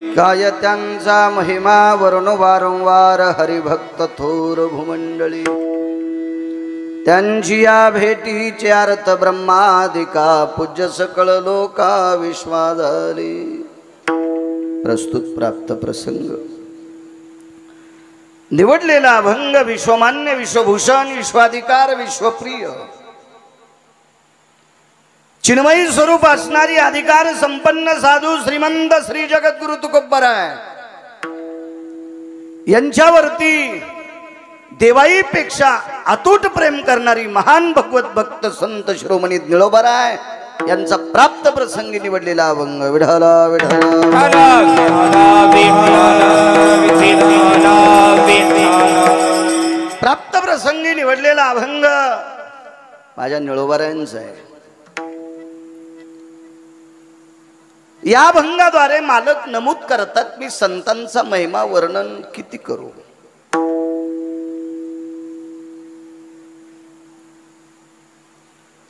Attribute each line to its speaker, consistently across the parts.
Speaker 1: काय त्यांचा महिमा वर्ण वारंवार हरिभक्त थोर भूमंडळी त्यांची या भेटीचे अर्थ ब्रह्मादिका पूज्य सकळ लोका विश्वाधारी प्रस्तुत प्राप्त प्रसंग निवडलेला अभंग विश्वमान्य विश्वभूषण विश्वाधिकार विश्वप्रिय चिन्मयी स्वरूप असणारी अधिकार संपन्न साधू श्रीमंत श्री जगद्गुरु तुकोबराय यांच्यावरती देवाईपेक्षा अतूट प्रेम करणारी महान भगवत भक्त संत शिरोमणी निळोबराय यांचा प्राप्त प्रसंगी निवडलेला अभंग विठला विठला प्राप्त प्रसंगी निवडलेला अभंग माझ्या निळोबरायांचा आहे। या अभंगाद्वारे मालक नमूद करतात मी संतांचा महिमा वर्णन किती करू,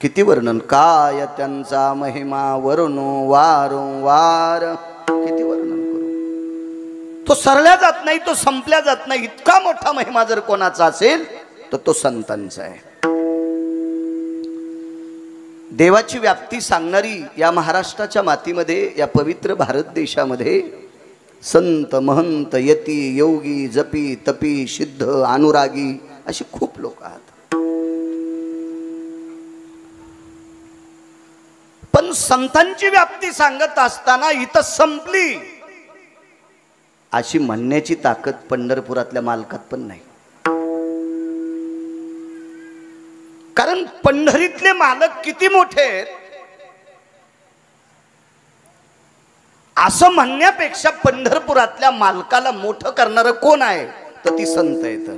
Speaker 1: किती वर्णन, काय त्यांचा महिमा वर्णू वारंवार किती वर्णन करू। तो सरल्या जात नाही, तो संपल्या जात नाही। इतका मोठा महिमा जर कोणाचा असेल तर तो संतांचा आहे। देवाची व्याप्ती सांगणारी या महाराष्ट्राच्या मातीमध्ये या पवित्र भारत देशामध्ये संत महंत यती योगी जपी तपी सिद्ध अनुरागी अशी खूप लोक आहेत। पण संतांची व्याप्ती सांगत असताना इथं संपली अशी म्हणण्याची ताकद पंढरपुरातल्या मालकात पण नाही। कारण पंढरीतले मालक किती मोठे आहेत असं म्हणण्यापेक्षा पंढरपुरातल्या मालकाला मोठं करणारं कोण आहे तर ती संत आहेत।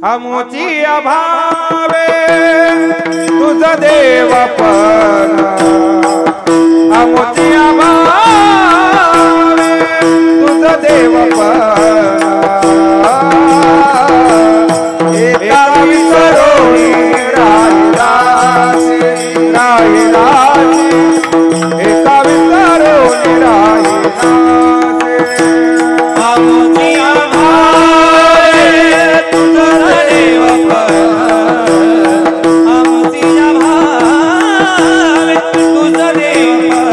Speaker 2: अमुची अभावे तुझ देवपण, अमुची अभावे तुझ देवपण, एका विसरोणी राहिलासी राहिलासी, एका विसरोणी राहिलासी। अमुची अभावे तुझ देवपण, अमुची अभावे तुझ देवपण,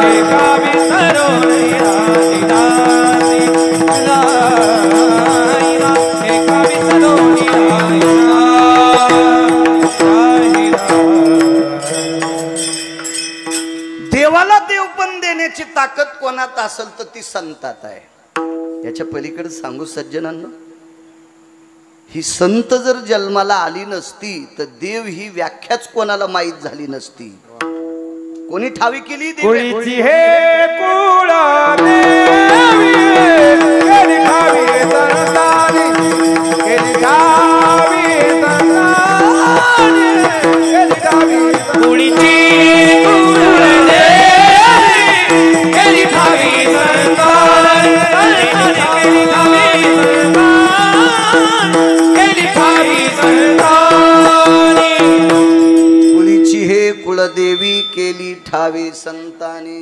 Speaker 2: एका विसरोणी राहिलासी
Speaker 1: देवाला देवपण देण्याची ताकद कोणात असेल तर ती संतात आहे। याच्या पलीकडे सांगू सज्जनांना, ही संत जर जन्माला आली नसती तर देव ही व्याख्याच कोणाला माहीत झाली नसती। कोणी ठावी केली
Speaker 2: कुळीची हे कुळा देवी, केली ठावी संतानी, केली ठावी संतानी, केली ठावी कुळीची कुळा देवी, केली ठावी संतानी, केली ठावी संतानी, केली ठावी संतानी।
Speaker 1: कुळीची हे कुळदेवी केली ठावी संतानी।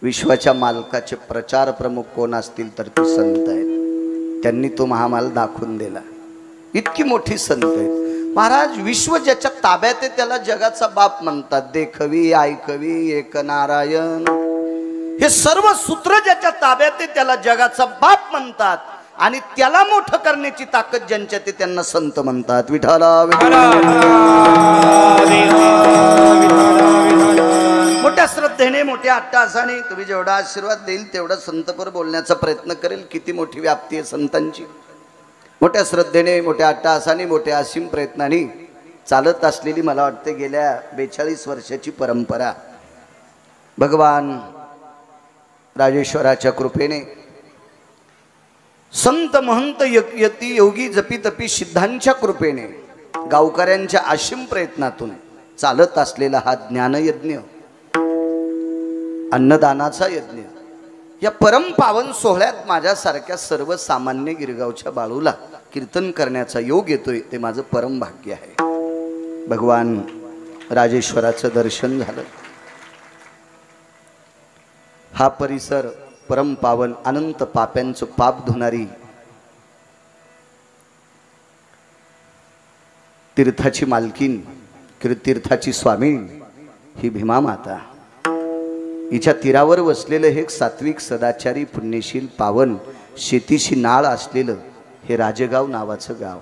Speaker 1: विश्वाच्या मालकाचे प्रचार प्रमुख कोण असतील तर ते संत आहेत। त्यांनी तो महामाल दाखवून दिला। इतकी मोठी संत आहेत महाराज। विश्व ज्याच्या ताब्यात आहे त्याला जगाचा बाप म्हणतात। देखवी ऐकवी एक नारायण हे सर्व सूत्र ज्याच्या ताब्यात आहे त्याला जगाचा बाप म्हणतात। आणि त्याला मोठं करण्याची ताकद ज्यांच्यात आहे त्यांना संत म्हणतात। विठला मोठ्या श्रद्धेने मोठ्या अट्टहासाने तुम्ही जेवढा आशीर्वाद देईल तेवढा संतपर बोलण्याचा प्रयत्न करेल। किती मोठी व्याप्ती आहे संतांची। मोठ्या श्रद्धेने मोठ्या अट्टहासाने मोठ्या असीम प्रयत्नाने चालत असलेली मला वाटते गेल्या 42 वर्षाची परंपरा भगवान राजेश्वराच्या कृपेने संत महंत यती योगी जपी तपी सिद्धांच्या कृपेने गावकऱ्यांच्या असीम प्रयत्नातून चालत असलेला हा ज्ञानयज्ञ अन्नदानाचा यज्ञ या परम पावन सोहळ्यात माझ्यासारख्या सर्वसामान्य गिरगावच्या बाळूला कीर्तन करण्याचा योग येतोय ते माझं परम भाग्य आहे। भगवान राजेश्वराचं दर्शन झालं। हा परिसर परम पावन अनंत पाप्यांचं पाप धुणारी तीर्थाची मालकीन तीर्थाची स्वामी ही भीमा माता, हिच्या तीरावर वसलेलं हे सात्विक सदाचारी पुण्यशील पावन शेतीशी नाळ असलेलं हे राजगाव नावाचं गाव.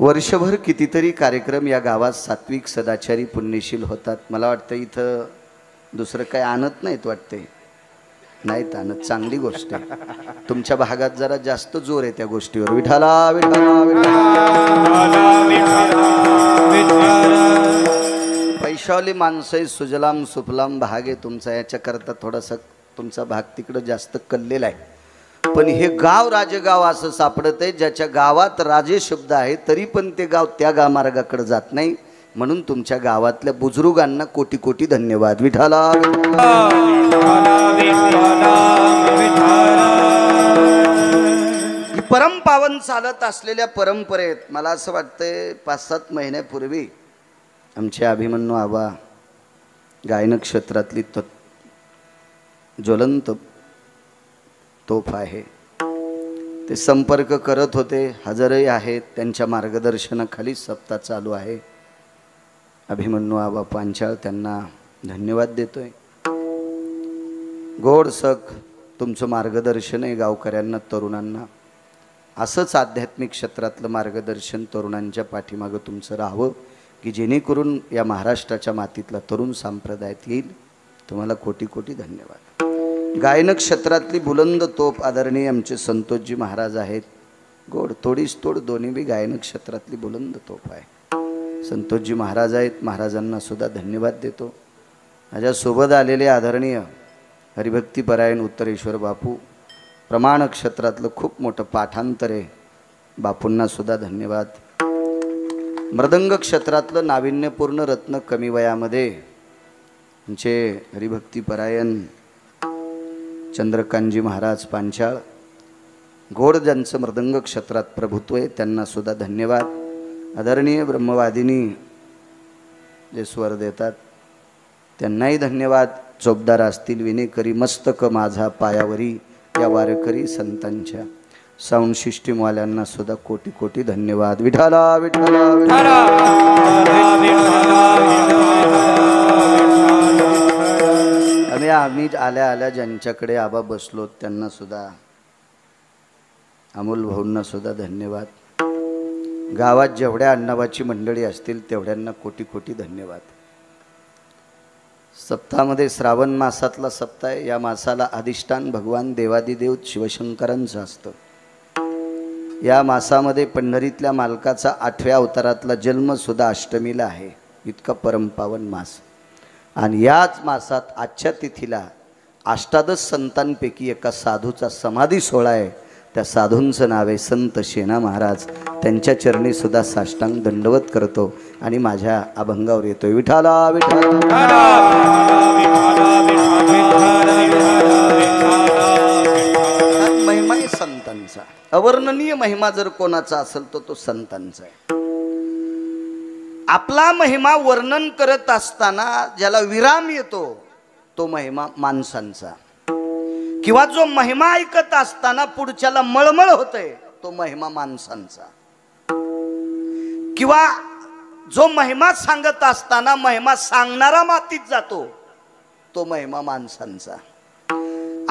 Speaker 1: वर्षभर कितीतरी कार्यक्रम या गावात सात्विक सदाचारी पुण्यशील होतात. मला वाटतं इथं दुसरं काय आणत नाहीत वाटते. नाहीत आणत, चांगली गोष्ट आहे. तुमच्या भागात जरा जास्त जोर आहे त्या गोष्टीवर. विठाला विठाला पैशावली माणसं आहे, सुजलाम सुफलाम भाग आहे तुमचा. याच्याकरता थोडासा तुमचा भाग तिकडं जास्त कल्लेला आहे. पण हे गाव राजगाव असं सापडत आहे ज्याच्या गावात राजे शब्द आहे तरी पण ते गाव त्या मार्गाकडे जात नाही. म्हणून तुमच्या गावातल्या बुजुर्गांना कोटी कोटी धन्यवाद. विठाला परम पावन चालत असलेल्या परंपरेत मला असं वाटतंय 5-7 महिन्यापूर्वी आमचे अभिमन्यू आबा गायन क्षेत्रातली ज्वलंत तोफ आहे, ते संपर्क करत होते, हजरही आहेत. त्यांच्या मार्गदर्शनाखाली सप्ताह चालू आहे. अभिमन्यू आबा पांचाळ त्यांना धन्यवाद देतोय. गोडसक तुमचं मार्गदर्शन आहे गावकऱ्यांना, तरुणांना. असंच आध्यात्मिक क्षेत्रातलं मार्गदर्शन तरुणांच्या पाठीमागं तुमचं राहावं की जेणेकरून या महाराष्ट्राच्या मातीतला तरुण संप्रदायात येईल. तुम्हाला कोटी कोटी धन्यवाद. गायन क्षेत्रातली बुलंद तोप आदरणीय आमचे संतोषजी महाराज आहेत. गोड तोडीस तोड दोन्ही बी गायन क्षेत्रातली बुलंद तोप आहे. संतोषजी महाराज आहेत, महाराजांना सुद्धा धन्यवाद देतो. माझ्यासोबत आलेले आदरणीय हरिभक्तीपरायण उत्तरेश्वर बापू, प्रमाण क्षेत्रातलं खूप मोठं पाठांतर आहे, बापूंना सुद्धा धन्यवाद. मृदंग क्षेत्रातलं नाविन्यपूर्ण रत्न कमी वयामध्ये आमचे हरिभक्तीपरायण चंद्रकांतजी महाराज पांचाळ, गोड ज्यांचं मृदंग क्षेत्रात प्रभुत्व आहे त्यांना सुद्धा धन्यवाद. आदरणीय ब्रह्मवादिनी जे स्वर देतात त्यांनाही धन्यवाद. चोपदार असतील विनेकरी मस्तक माझा पायावरी या वारकरी संतांच्या साऊंड सिस्टीमवाल्यांना सुद्धा कोटी कोटी धन्यवाद. विठाला विठाला आम्ही आल्या आल्या ज्यांच्याकडे आबा बसलो त्यांना सुद्धा, अमोल भाऊंना सुद्धा धन्यवाद. गावात जेवढ्या अण्णाबाची मंडळी असतील तेवढ्यांना कोटी कोटी धन्यवाद. सप्ताहामध्ये श्रावण मासातला सप्ताह आहे. या मासाला अधिष्ठान भगवान देवादिदेव शिवशंकरांचं असतं. या मासामध्ये पंढरीतल्या मालकाचा 8व्या अवतारातला जन्म सुद्धा अष्टमीला आहे. इतका परमपावन मास. आणि याच मासात आजच्या तिथीला 18 संतांपैकी एका साधूचा समाधी सोहळा आहे. त्या साधूंचं नाव आहे संत शेना महाराज. त्यांच्या चरणी सुद्धा साष्टांग दंडवत करतो आणि माझ्या अभंगावर येतोय. विठाला विठाला महिमा आहे संतांचा. अवर्णनीय महिमा जर कोणाचा असेल तो संतांचा आहे. आपला महिमा वर्णन करत असताना ज्याला विराम येतो तो महिमा माणसांचा, किंवा जो महिमा ऐकत असताना पुढच्याला मळमळ होते तो महिमा माणसांचा, किंवा जो महिमा सांगत असताना महिमा सांगणारा मातीत जातो तो महिमा माणसांचा,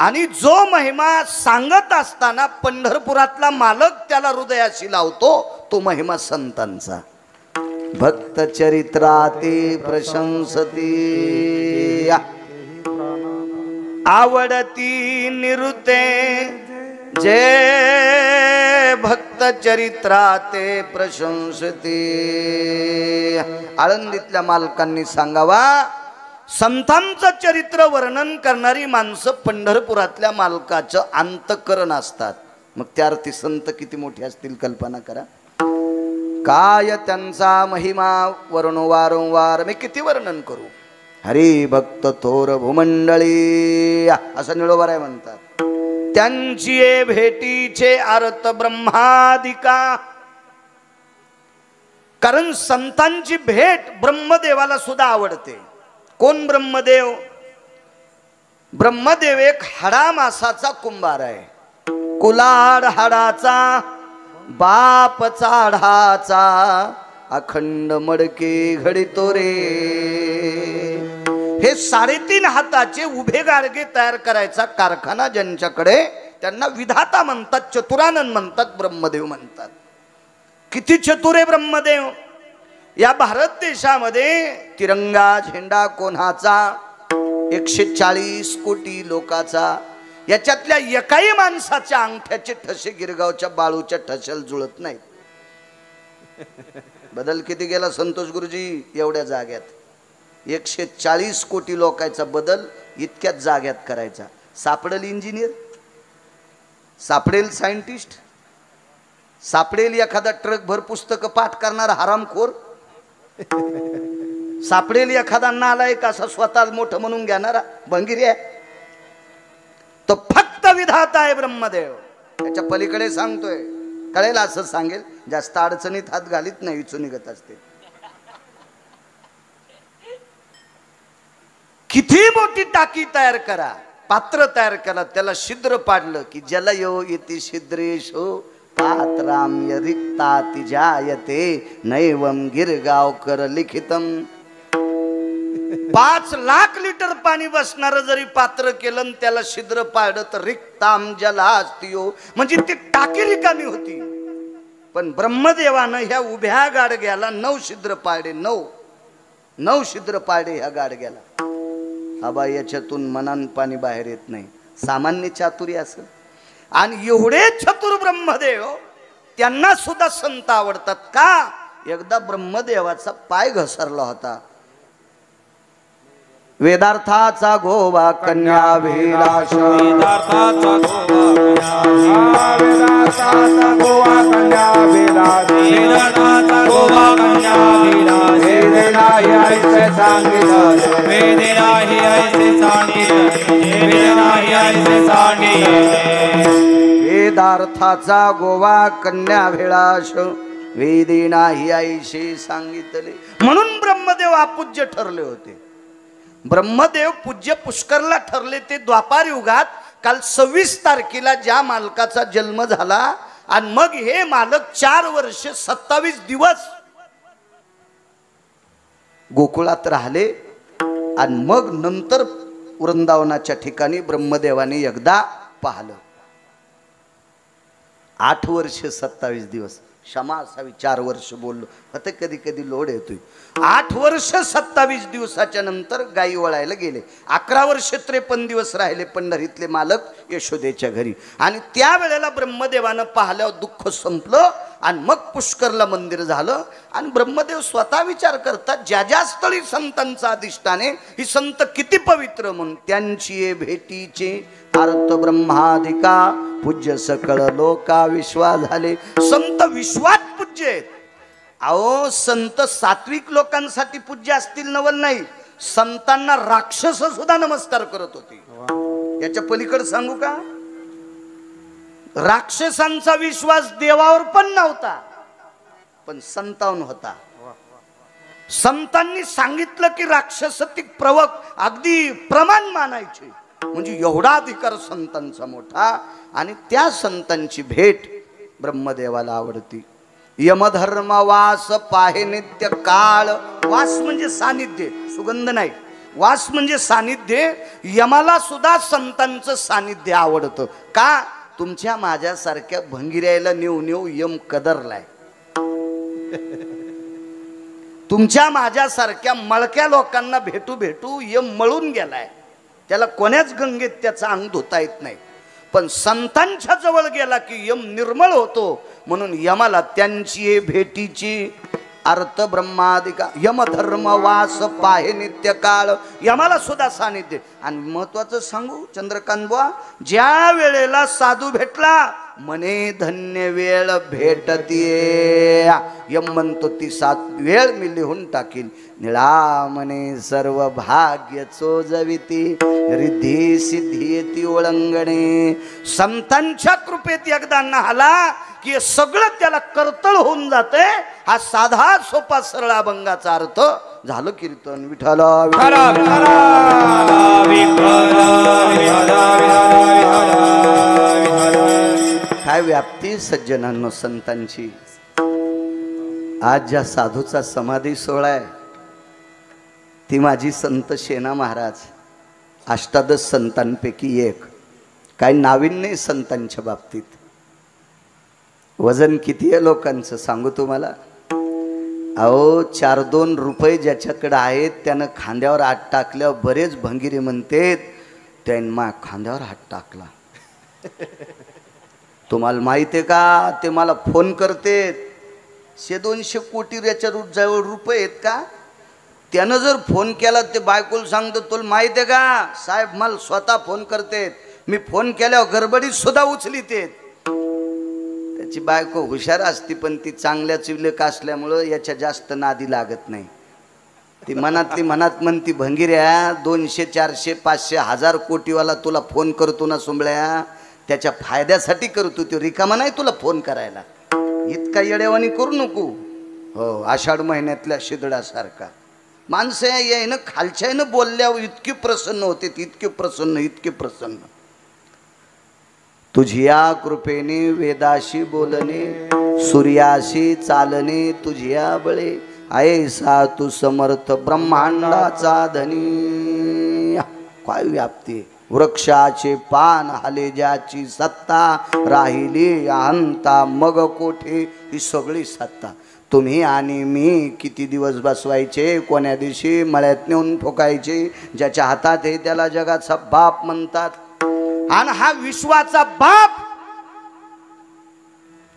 Speaker 1: आणि जो महिमा सांगत असताना पंढरपुरातला मालक त्याला हृदयाशी लावतो तो महिमा संतांचा. भक्त चरित्राते प्रशंसती आवडती निरुते जे भक्त चरित्राते प्रशंसती. आळंदीतल्या मालकांनी सांगावा, संतांचं चरित्र वर्णन करणारी माणसं पंढरपुरातल्या मालकाचं अंतःकरण असतात. मग त्या अर्थी संत किती मोठे असतील कल्पना करा. काय त्यांचा महिमा वर्णो वारंवार मी किती वर्णन करू. हरी भक्त थोर भूमंडळी असं निळोबाराय म्हणतात. त्यांची भेटीचे अर्थ ब्रह्मादिका. कारण संतांची भेट ब्रह्मदेवाला सुद्धा आवडते. कोण ब्रह्मदेव? ब्रह्मदेव एक हाडामासाचा कुंभार आहे. कुलाड हाडाचा बाप चाढाचा अखंड मडके घडितो रे. हे 3.5 हाताचे उभे गाडगे तयार करायचा कारखाना ज्यांच्याकडे, त्यांना विधाता म्हणतात, चतुरानन म्हणतात, ब्रह्मदेव म्हणतात. किती चतुर आहे ब्रह्मदेव. या भारत देशामध्ये तिरंगा झेंडा कोणाचा? 140 कोटी लोकाचा. याच्यातल्या एकाही माणसाच्या अंगठ्याचे ठसे गिरगावच्या बाळूच्या ठसेल जुळत नाहीत. बदल किती गेला संतोष गुरुजी एवढ्या जाग्यात? 140 कोटी लोकांचा बदल इतक्याच जाग्यात करायचा. सापडेल इंजिनियर, सापडेल सायंटिस्ट, सापडेल एखादा ट्रक भर पुस्तकं पाठ करणारा हरामखोर, सापडेल एखादा नालायक असा स्वतः मोठं म्हणून घेणारा भंगिर्या. तो फक्त विधाता आहे ब्रह्मदेव. त्याच्या पलीकडे सांगतोय, कळेल असं सांगेल, जास्त अडचणीत हात घालीत नाही, विचून निघत असते. किती मोठी टाकी तयार करा, पात्र तयार करा, त्याला छिद्र पाडलं की जल यो इति छिद्रेशो पात्राम्य रिक्ताति जायते नैवम गिरगावकर लिखितम. 5 लाख लिटर पाणी बसणार जरी पात्र केलं आणि त्याला छिद्र पाडलं तर रिक्ताम जलास्तियो, म्हणजे ती टाकी रिकामी होती. पण ब्रह्मदेवानं ह्या उभ्या गाडग्याला 9 छिद्र पाडे. 9 छिद्र पाडे ह्या गाडग्याला. आबा याच्यातून मनान पाणी बाहेर येत नाही. सामान्य चातुर्य असं. आणि एवढे चतुर ब्रह्मदेव, त्यांना सुद्धा संत आवडतात का? एकदा ब्रह्मदेवाचा पाय घसरला होता. वेदार्थाचा गोवा कन्याभिलाष,
Speaker 2: वेदार्थाचा गोवा कन्याभिलाष, वेदार्थाचा गोवा कन्याभिलाष. वेदनाही ऐसे सांगितले, वेदनाही ऐसे सांगितले, वेदनाही ऐसे सांगितले.
Speaker 1: वेदार्थाचा गोवा कन्याभिलाष, वेदनाही ऐसे सांगितले. म्हणून ब्रह्मदेव अपूज्य ठरले होते. ब्रह्मदेव पूज्य पुष्करला ठरले ते द्वापार युगात. काल 26 तारखेला ज्या मालकाचा जन्म झाला आणि मग हे मालक 4 वर्ष 27 दिवस गोकुळात राहिले आणि मग नंतर वृंदावनाच्या ठिकाणी ब्रह्मदेवाने एकदा पाहिलं. 8 वर्ष 27 दिवस. क्षमा असावी, 4 वर्ष बोललो आता, कधी कधी लोड येतोय. 8 वर्ष 27 दिवसाच्या नंतर गायी वळायला गेले. 11 वर्ष 53 दिवस राहिले पंढरीतले मालक यशोदेच्या घरी. आणि त्यावेळेला ब्रह्मदेवानं पाहिल्यावर दुःख संपलं आणि मग पुष्करला मंदिर झालं. आणि ब्रह्मदेव स्वतः विचार करतात, ज्या ज्या स्थळी संतांचा अधिष्ठाने, ही संत किती पवित्र, म्हणून त्यांची भेटीचे अर्थ ब्रह्मादिका पूज्य सकळ लोका विश्वा झाले. संत विश्वात पूज्य आहेत. अहो संत सात्विक लोकांसाठी पूज्य असतील नवल नाही, संतांना राक्षस सुद्धा नमस्कार करत होते. याच्या पलीकडे सांगू का? राक्षसांचा विश्वास देवावर पण नव्हता, पण संतांवर होता. संतांनी सांगितलं की राक्षसतिक प्रवक अगदी प्रमाण मानायचे, म्हणजे एवढा अधिकार संतांचा मोठा. आणि त्या संतांची भेट ब्रह्मदेवाला आवडती. यमधर्म वास पाहे नित्य काळ. वास म्हणजे सानिध्य, सुगंध नाही. वास म्हणजे सानिध्य. यमाला सुद्धा संतांचं सानिध्य आवडतं. का? तुमच्या माझ्यासारख्या भंगिऱ्याला नेऊ नेऊ यम कदरलाय. तुमच्या माझ्यासारख्या मळक्या लोकांना भेटू भेटू यम मळून गेलाय. त्याला कोण्याच गंगेत त्याचा अंग धुता येत नाही. पण संतांच्या जवळ गेला की यम निर्मळ होतो. म्हणून यमाला त्यांची भेटीची अर्थ ब्रह्मादिका. यमधर्म वास पाहे नित्य काळ. यमाला सुद्धा सानिध्य. आणि महत्वाचं सांगू चंद्रकांत बुवा, ज्या वेळेला साधू भेटला मने धन्य वेळ भेटतीये. यम म्हणतो ती 7 वेळ मी लिहून टाकीन. निळा मने सर्व भाग्य चोजविती रिद्धी सिद्धी येती ओळंगणे. संतांच्या कृपेत एकदा नाहला की सगळं त्याला कर्तळ होऊन जाते. हा साधा सोपा सरळ अभंगाचा अर्थ झालं. कीर्तन विठ्ठल
Speaker 2: विठ्ठल विठ्ठल विठ्ठल
Speaker 1: व्याप्ती सज्जनांनो संतांची. आज ज्या साधूचा समाधी सोहळा आहे ती माझी संत शेना महाराज, अष्टादश संतांपैकी एक. काही नाविन्य संतांच्या बाबतीत. वजन किती आहे लोकांचं सांगू तुम्हाला. अहो 4-2 रुपये ज्याच्याकडे आहेत त्यानं खांद्यावर हात टाकल्यावर बरेच भंगिरी म्हणतेत त्यानं मा खांद्यावर हात टाकला. तुम्हाला माहिती आहे का, ते मला फोन करतेत 100-200 कोटी याच्या जवळ रुपये आहेत का. त्यानं जर फोन केला ते बायकोला सांगतो तुला माहिती आहे का साहेब, मला स्वतः फोन करतेत, मी फोन केल्यावर गडबडीत सुद्धा उचलीतेत. त्याची बायको हुशार असती पण ती चांगल्या चिवलेक असल्यामुळं याच्या जास्त नादी लागत नाही. ती मनातली मनात म्हणती भंगिऱ्या 200, 400, 500, 1000 कोटीवाला तुला फोन करतो ना सुंबळ्या, त्याच्या फायद्यासाठी करतो, तो रिकामा नाही तुला फोन करायला. इतका येडेवानी करू नको. हो, आषाढ महिन्यातल्या शिदडासारखा माणसं यायनं खालच्यानं बोलल्यावर इतके प्रसन्न होते, इतके प्रसन्न, इतके प्रसन्न. तुझिया कृपेने वेदाशी बोलणे, सूर्याशी चालणे, तुझिया बळे ऐसा तू समर्थ ब्रह्मांडाचा धनी. काय व्याप्ती. वृक्षाचे पान हाले ज्याची सत्ता, राहिली अहंता मग कोठे ही सगळी सत्ता. तुम्ही आणि मी किती दिवस बसवायचे, कोण्या दिवशी मळ्यात नेऊन ठोकायचे. ज्याच्या हातात आहे त्याला जगाचा बाप म्हणतात. आणि हा विश्वाचा बाप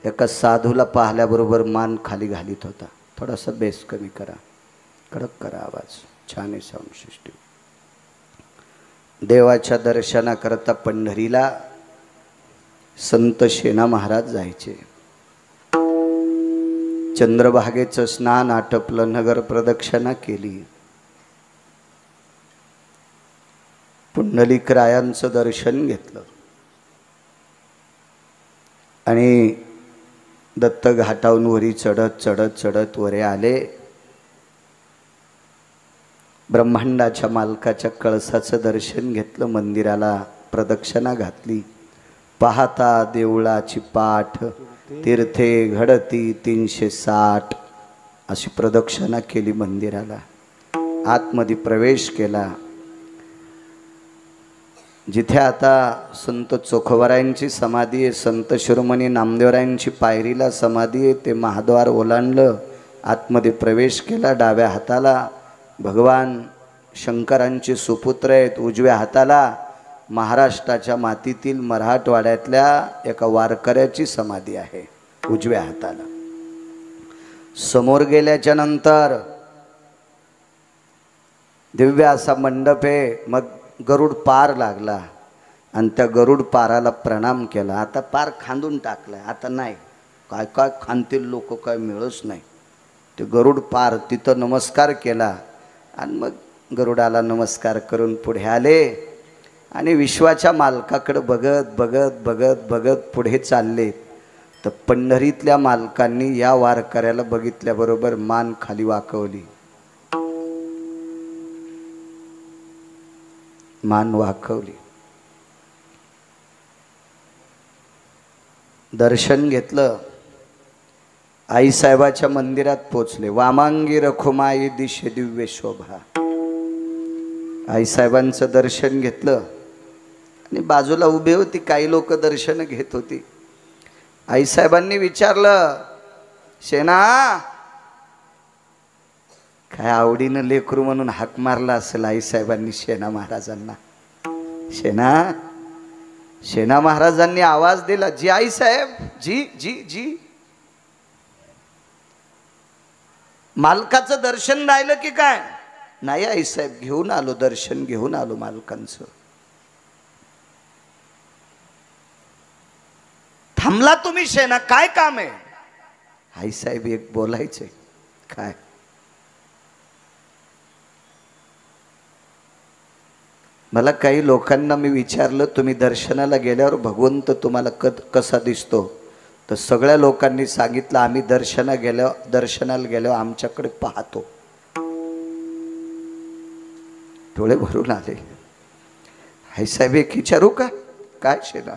Speaker 1: एका साधूला पाहिल्याबरोबर मान खाली घालीत होता. थोडासा बेस कमी करा, कडक करा आवाज, छान आहे साऊंड सिस्टीम. देवाच्या दर्शनाकरता पंढरीला संत शेना महाराज जायचे. चंद्रभागेचं स्नान आटपलं, नगर प्रदक्षिणा केली, पुंडलिकरायांचं दर्शन घेतलं आणि दत्त घाटावरून वरी चढत चढत चढत वरे आले. ब्रह्मांडाच्या मालकाच्या कळसाचं दर्शन घेतलं, मंदिराला प्रदक्षिणा घातली. पाहता देवळाची पाठ तीर्थे घडती 360 अशी प्रदक्षिणा केली मंदिराला. आतमध्ये प्रवेश केला. जिथे आता संत चोखवरायांची समाधी आहे, संत शिरोमणी नामदेवरायांची पायरीला समाधी आहे, ते महाद्वार ओलांडलं, आतमध्ये प्रवेश केला. डाव्या हाताला भगवान शंकरांचे सुपुत्र आहेत, उजव्या हाताला महाराष्ट्राच्या मातीतील मराठवाड्यातल्या एका वारकऱ्याची समाधी आहे उजव्या हाताला. समोर गेल्याच्या नंतर दिव्य असा मंडप आहे. मग गरुड पार लागला आणि त्या गरुड पाराला प्रणाम केला. आता पार खांदून टाकलाय, आता नाही, काय काय खांदतील लोक, काय मिळच नाही. ते गरुड पार तिथं नमस्कार केला आणि मग गरुडाला नमस्कार करून पुढे आले आणि विश्वाच्या मालकाकडे बघत बघत बघत बघत पुढे चालले. तर पंढरीतल्या मालकांनी या वारकऱ्याला बघितल्याबरोबर मान खाली वाकवली, मान वाकवली. दर्शन घेतलं. आईसाहेबाच्या मंदिरात पोचले. वामांगी रखुमाई दिशे दिव्य शोभा. आईसाहेबांचं दर्शन घेतलं आणि बाजूला उभे होती काही लोक दर्शन घेत होती. आईसाहेबांनी विचारलं, शेना, काय आवडीनं लेकरू म्हणून हाक मारला असेल आईसाहेबांनी शेना महाराजांना. शेना, शेना महाराजांनी आवाज दिला, जी आईसाहेब, जी जी जी. मालकाचं दर्शन राहिलं की काय? नाही आईसाहेब, घेऊन आलो, दर्शन घेऊन आलो मालकांचं. थांबला तुम्ही शेना, काय काम आहे? आईसाहेब एक बोलायचंय. काय? मला काही लोकांना मी विचारलं, तुम्ही दर्शनाला गेल्यावर भगवंत तुम्हाला कसा दिसतो? तर सगळ्या लोकांनी सांगितलं, आम्ही दर्शनाला गेल्यावर आमच्याकडे पाहतो. डोळे भरून आले. आई साहेब एक विचारू का? काय शेना?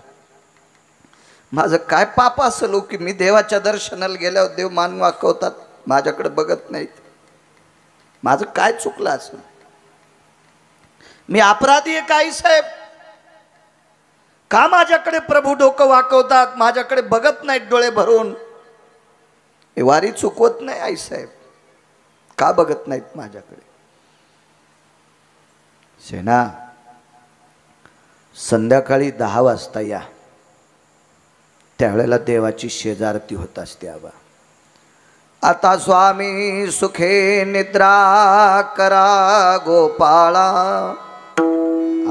Speaker 1: माझं काय पाप असेल हो की मी देवाच्या दर्शनाला गेल्यावर देव मान वाकवतात, माझ्याकडे बघत नाहीत? माझं काय चुकलं असेल? मी अपराधी आहे काही साहेब? का माझ्याकडे प्रभू डोकं वाकवतात, माझ्याकडे बघत नाहीत डोळे भरून? हे वारी चुकवत नाही आई साहेब, का बघत नाहीत माझ्याकडे? सेना, संध्याकाळी 10 वाजता या, त्यावेळेला देवाची शेजारती होत असते. आबा आता स्वामी सुखे निद्रा करा गोपाळा,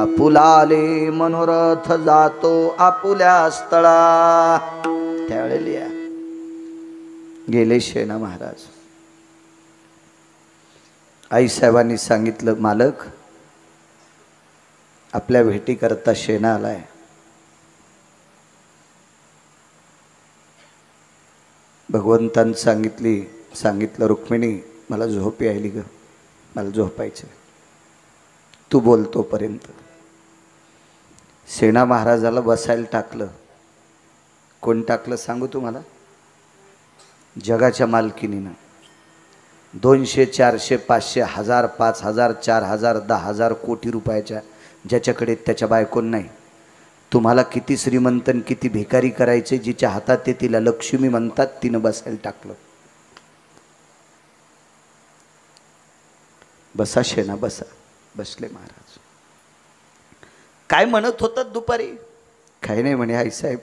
Speaker 1: आपुलाले मनोरथ जातो आपुल्या स्थळा. त्यावेळेला या. गेले शेना महाराज. आईसाहेबांनी सांगितलं, मालक आपल्या भेटीकरता शेना आलाय. भगवंतांनी सांगितलं रुक्मिणी मला झोप यायली ग, मला झोपायचं, तू बोलतोपर्यंत. सेना महाराजाला बसायला टाकलं. कोण टाकलं सांगू तुम्हाला? जगाच्या मालकीनीनं. 200, 400, 500, 1000, 5000, 4000, 10,000 कोटी रुपयाच्या ज्याच्याकडे त्याच्या बायकोन नाही. तुम्हाला किती श्रीमंत किती भिकारी करायचे, जिच्या हातात ते तिला लक्ष्मी म्हणतात, तिनं बसायला टाकलं. बसा शेना बसा. बसले महाराज. काय म्हणत होतात दुपारी? काही नाही म्हणे आईसाहेब,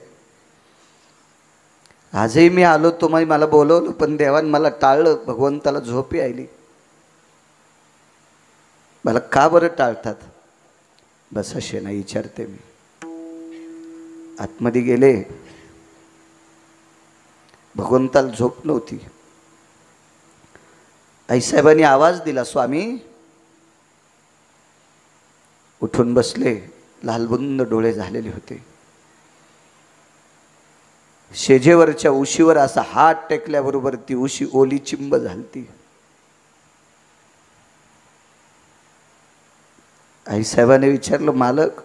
Speaker 1: आजही मी आलो, तुम्ही मला बोलवलं पण देवान मला टाळलं, भगवंताला झोप यायली. मला का बरं टाळतात? बसा शेना विचारते मी. आतमध्ये गेले. भगवंताला झोप नव्हती. आईसाहेबांनी आवाज दिला, स्वामी. उठून बसले. लालबुंद डोळे झालेले होते. शेजेवरच्या उशीवर असा हात टेकल्याबरोबर ती उशी ओली चिंब झालती. आईसाहेबांनी विचारलं, मालक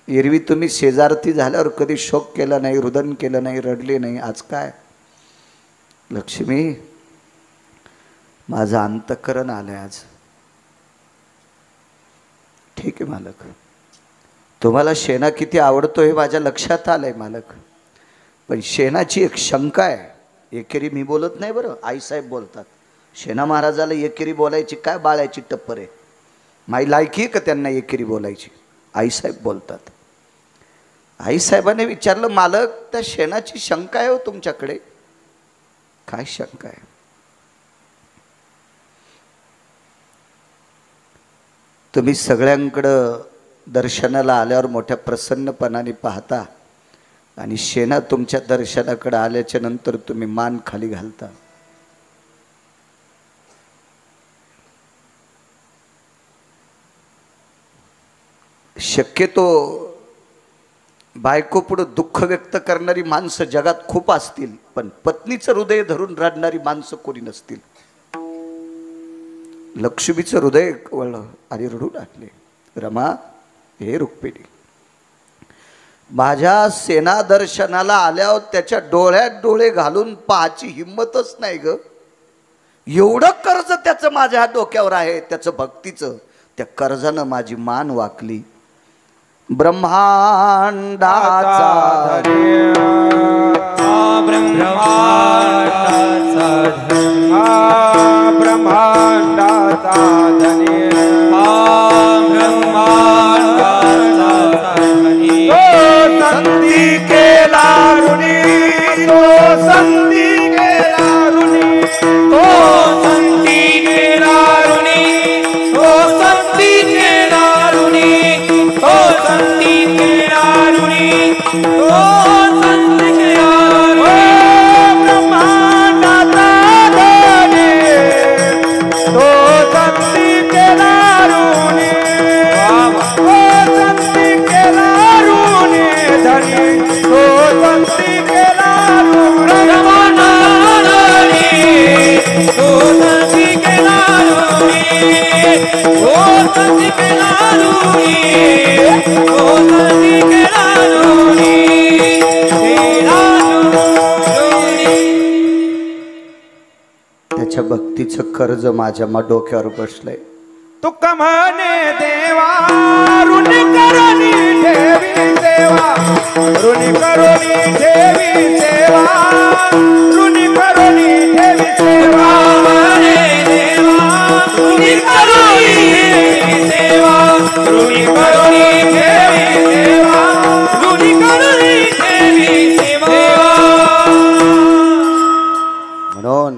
Speaker 1: एरवी तुम्ही शेजारती झाल्यावर कधी शोक केला नाही, रुदन केलं नाही, रडले नाही, आज काय? लक्ष्मी माझं अंतःकरण आलंय आज. ठीक आहे मालक, तुम्हाला शेना किती आवडतो हे माझ्या लक्षात आलंय मालक, पण शेनाची एक शंका आहे. एकेरी मी बोलत नाही बरं, आईसाहेब बोलतात. शेना महाराजाला एकेरी बोलायची काय बाळायची टप्पर आहे? माझी लायकी आहे का त्यांना एकेरी बोलायची? आईसाहेब बोलतात. आईसाहेबांनी विचारलं, मालक त्या शेणाची शंका आहे हो तुमच्याकडे? काय शंका आहे? तुम्ही सगळ्यांकडं दर्शनाला आल्यावर मोठ्या प्रसन्नपणाने पाहता आणि शेना तुमच्या दर्शनाकडे आल्याच्या नंतर तुम्ही मान खाली घालता. शक्यतो बायको पुढे दुःख व्यक्त करणारी माणसं जगात खूप असतील, पण पत्नीचं हृदय धरून रडणारी माणसं कोणी नसतील. लक्ष्मीचं हृदय वळलं आणि रडू लागले. रमा, हे रुक्मिणी, माझ्या सेना दर्शनाला आल्यावर त्याच्या डोळ्यात डोळे घालून पाहायची हिंमतच नाही ग. एवढं कर्ज त्याचं माझ्या डोक्यावर आहे, त्याचं भक्तीचं. त्या कर्जानं माझी मान वाकली. ब्रह्मांडाचा
Speaker 2: ब्रह्मांडाचा धनी, संधी केला ऋणी, तो संधी केला ऋणी, तो संधी केला ऋणी, तो संधी केला ऋणी, तो संधी केला ऋणी, तो संधी केला ऋणी. ब्रह्मांडाचा धनी, तो संधी केला ऋणी, तो संधी केला ऋणी धनी, तो संधी केला ऋणी. तो संधी केला ऋणी, तो संधी केला ऋणी, तो संधी केला ऋणी.
Speaker 1: कर्ज माझ्या डोक्यावर बसलंय.
Speaker 2: तुका म्हणे देवा ऋणी करुणी ठेवी सेवा, ऋणी करुणी ठेवी सेवा, ऋणी करुणी ठेवी सेवा. म्हणे देवा ऋणी करुणी ठेवी सेवा, ऋणी करुणी ठेवी सेवा, ऋणी करुणी ठेवी सेवा.
Speaker 1: म्हणून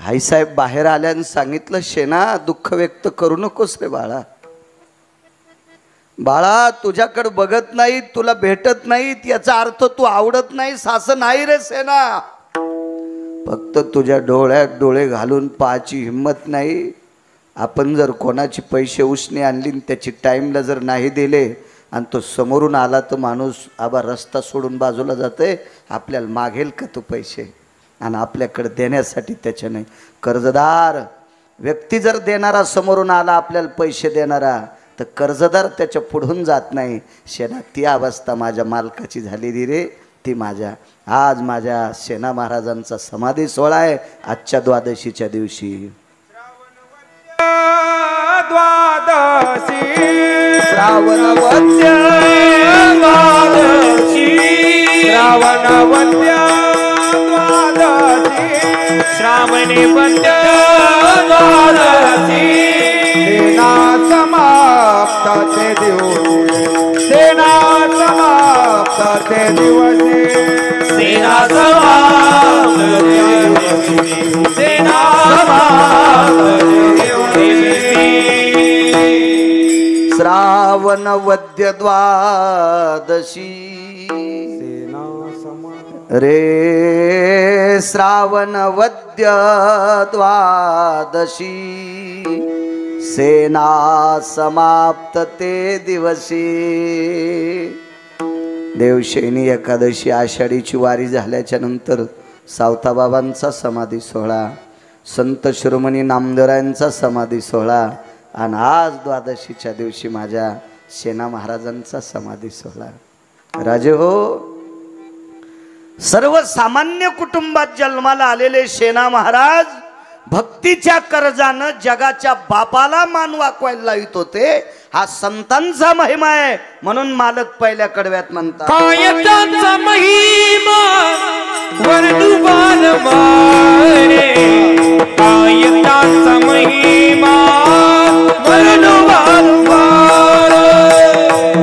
Speaker 1: आईसाहेब बाहेर आल्यानं सांगितलं, शेना दुःख व्यक्त करू नकोस रे बाळा. बाळा तुझ्याकडे बघत नाहीत, तुला भेटत नाहीत, याचा अर्थ तू आवडत नाहीस असं नाही रे सेना. फक्त तुझ्या डोळ्यात डोळे घालून पाहायची हिंमत नाही. आपण जर कोणाची पैसे उसने आणली त्याची टाईमला जर नाही दिले आणि तो समोरून आला तर माणूस आबा रस्ता सोडून बाजूला जाते. आपल्याला मागेल का तो पैसे? आणि आपल्याकडे देण्यासाठी त्याच्या नाही. कर्जदार व्यक्ती जर देणारा समोरून आला आपल्याला पैसे देणारा, तर कर्जदार त्याच्या पुढून जात नाही. शेना ती अवस्था माझ्या मालकाची झालेली रे. ती माझ्या आज माझ्या सेना महाराजांचा समाधी सोहळा आहे आजच्या द्वादशीच्या दिवशी.
Speaker 2: द्वादशी
Speaker 1: श्रावण वद्य
Speaker 2: द्वादशी, श्रावण वद्य द्वादशी, श्रावणे वद्य द्वादशी. सेना समाप्त ते दिवशी, सेना समाप्त ते दिवशी, सेना समाप्त ते दिवशी, सेना समाप्त ते दिवशी.
Speaker 1: श्रावण वद्य द्वादशी रे, श्रावण वद्य द्वादशी, सेना समाप्त ते दिवशी. देवशैनी एकादशी आषाढीची वारी झाल्याच्या नंतर सावताबाबांचा समाधी सोहळा, संत शिरोमणी नामदेवरायांचा समाधी सोहळा आणि आज द्वादशीच्या दिवशी माझ्या सेना महाराजांचा समाधी सोहळा. राजे हो, सर्वसामान्य कुटुंबात जन्माला आलेले सेना महाराज भक्तीच्या कर्जानं जगाच्या बापाला मान वाकवायला लावित होते. हा संतांचा महिमा आहे. म्हणून मालक पहिल्या कडव्यात म्हणतात,
Speaker 2: कायतांचा महिमा वर्णुबान मारे, कायतांचा महिमा वर्णुबान मारे,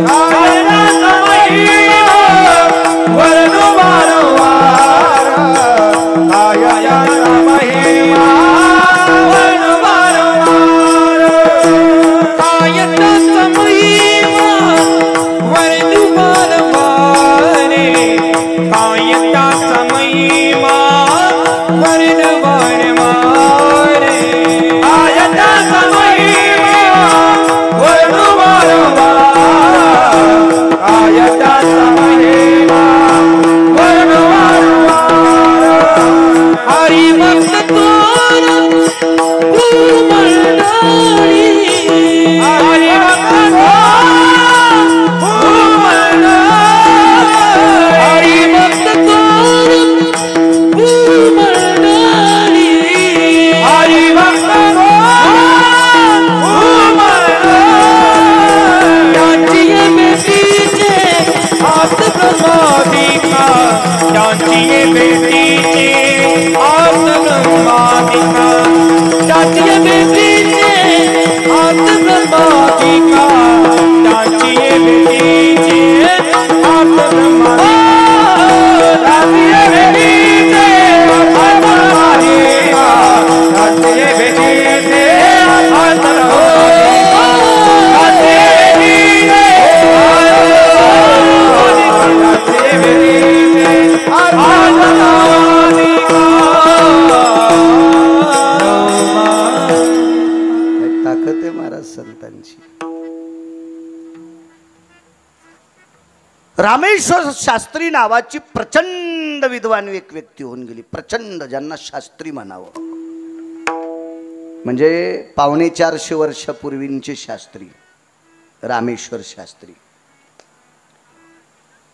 Speaker 2: कायतांचा महिमा वर्णुबान मारे, कायतांचा महिमा वर्णुबान मारे, कायतांचा महिमा वर्णुबान मारे, कायतांचा महिमा वर्णुबान मारे, कायतांचा महिमा वर्णुबान मारे, कायतांचा महिमा वर्णुबान मारे. हरी भक्त तोर भूमंडळी, हरी भक्त हरी भक्त तोर भूमंडळी, हरी भक्त त्यांची बेटीचे हात ब्रह्मादिका, त्यांची बेटीचे हात ब्रह्मादिका, त्यांची बेटीचे हात ब्रह्मादिका, त्यांची बेटीचे हात ब्रह्मादिका, त्यांची बेटीचे हात ब्रह्मादिका, त्यांची बेटीचे हात ब्रह्मादिका, त्यांची बेटीचे
Speaker 1: ताकद आहे महाराज संतांची. रामेश्वर शास्त्री नावाची प्रचंड विद्वान एक व्यक्ती होऊन गेली. प्रचंड, ज्यांना शास्त्री म्हणावं. म्हणजे 450 वर्षापूर्वींचे शास्त्री रामेश्वर शास्त्री.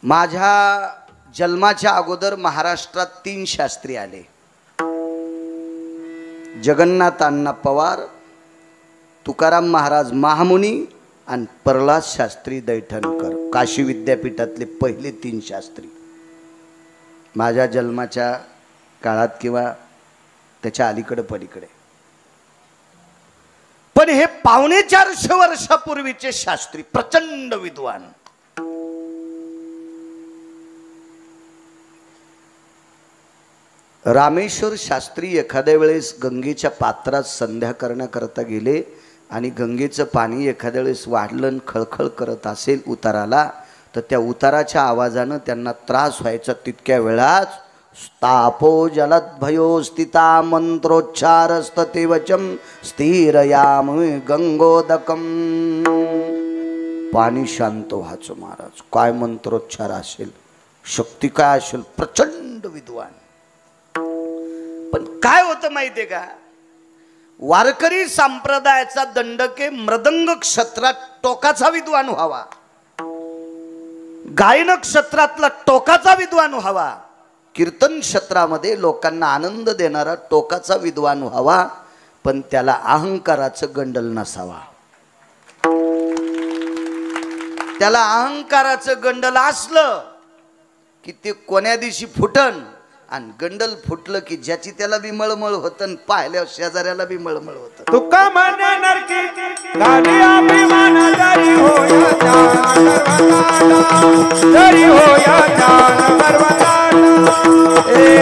Speaker 1: माझ्या जन्माच्या अगोदर महाराष्ट्रात 3 शास्त्री आले. जगन्नाथ अण्णा पवार, तुकाराम महाराज महामुनी आणि प्रल्हाद शास्त्री दैठणकर, काशी विद्यापीठातले पहिले 3 शास्त्री. माझ्या जन्माच्या काळात किंवा त्याच्या अलीकडे पलीकडे. पण हे 450 वर्षापूर्वीचे शास्त्री प्रचंड विद्वान. रामेश्वर शास्त्री एखाद्या वेळेस गंगेच्या पात्रात संध्या करण्याकरता गेले आणि गंगेचं पाणी एखाद्या वेळेस वाढलं खळखळ करत असेल उताराला, तर त्या उताराच्या आवाजानं त्यांना त्रास व्हायचा. तितक्या वेळाच स्थापो जलद्भयो स्थिता मंत्रोच्चारस्तते वचम स्थिरयाम गंगोदकम. पाणी शांत व्हायचं महाराज. काय मंत्रोच्चार असेल, शक्ती काय असेल, प्रचंड विद्वान. पण काय होतं माहितीये का, वारकरी संप्रदायाचा दंडके मृदंग क्षेत्रात टोकाचा विद्वान व्हावा, गायन क्षेत्रातला टोकाचा विद्वान व्हावा, कीर्तन क्षेत्रामध्ये लोकांना आनंद देणारा टोकाचा विद्वान व्हावा, पण त्याला अहंकाराचं गंडल नसावा. त्याला अहंकाराचं गंडल असलं की ते कोण्या दिवशी फुटन, आणि गंडल फुटलं की ज्याची त्याला बी मळमळ होतं, पाहिल्या शेजाऱ्याला बी मळमळ होतं.
Speaker 2: तुका म्हणे नरकी गाली अभिमान जरी होया जरी होया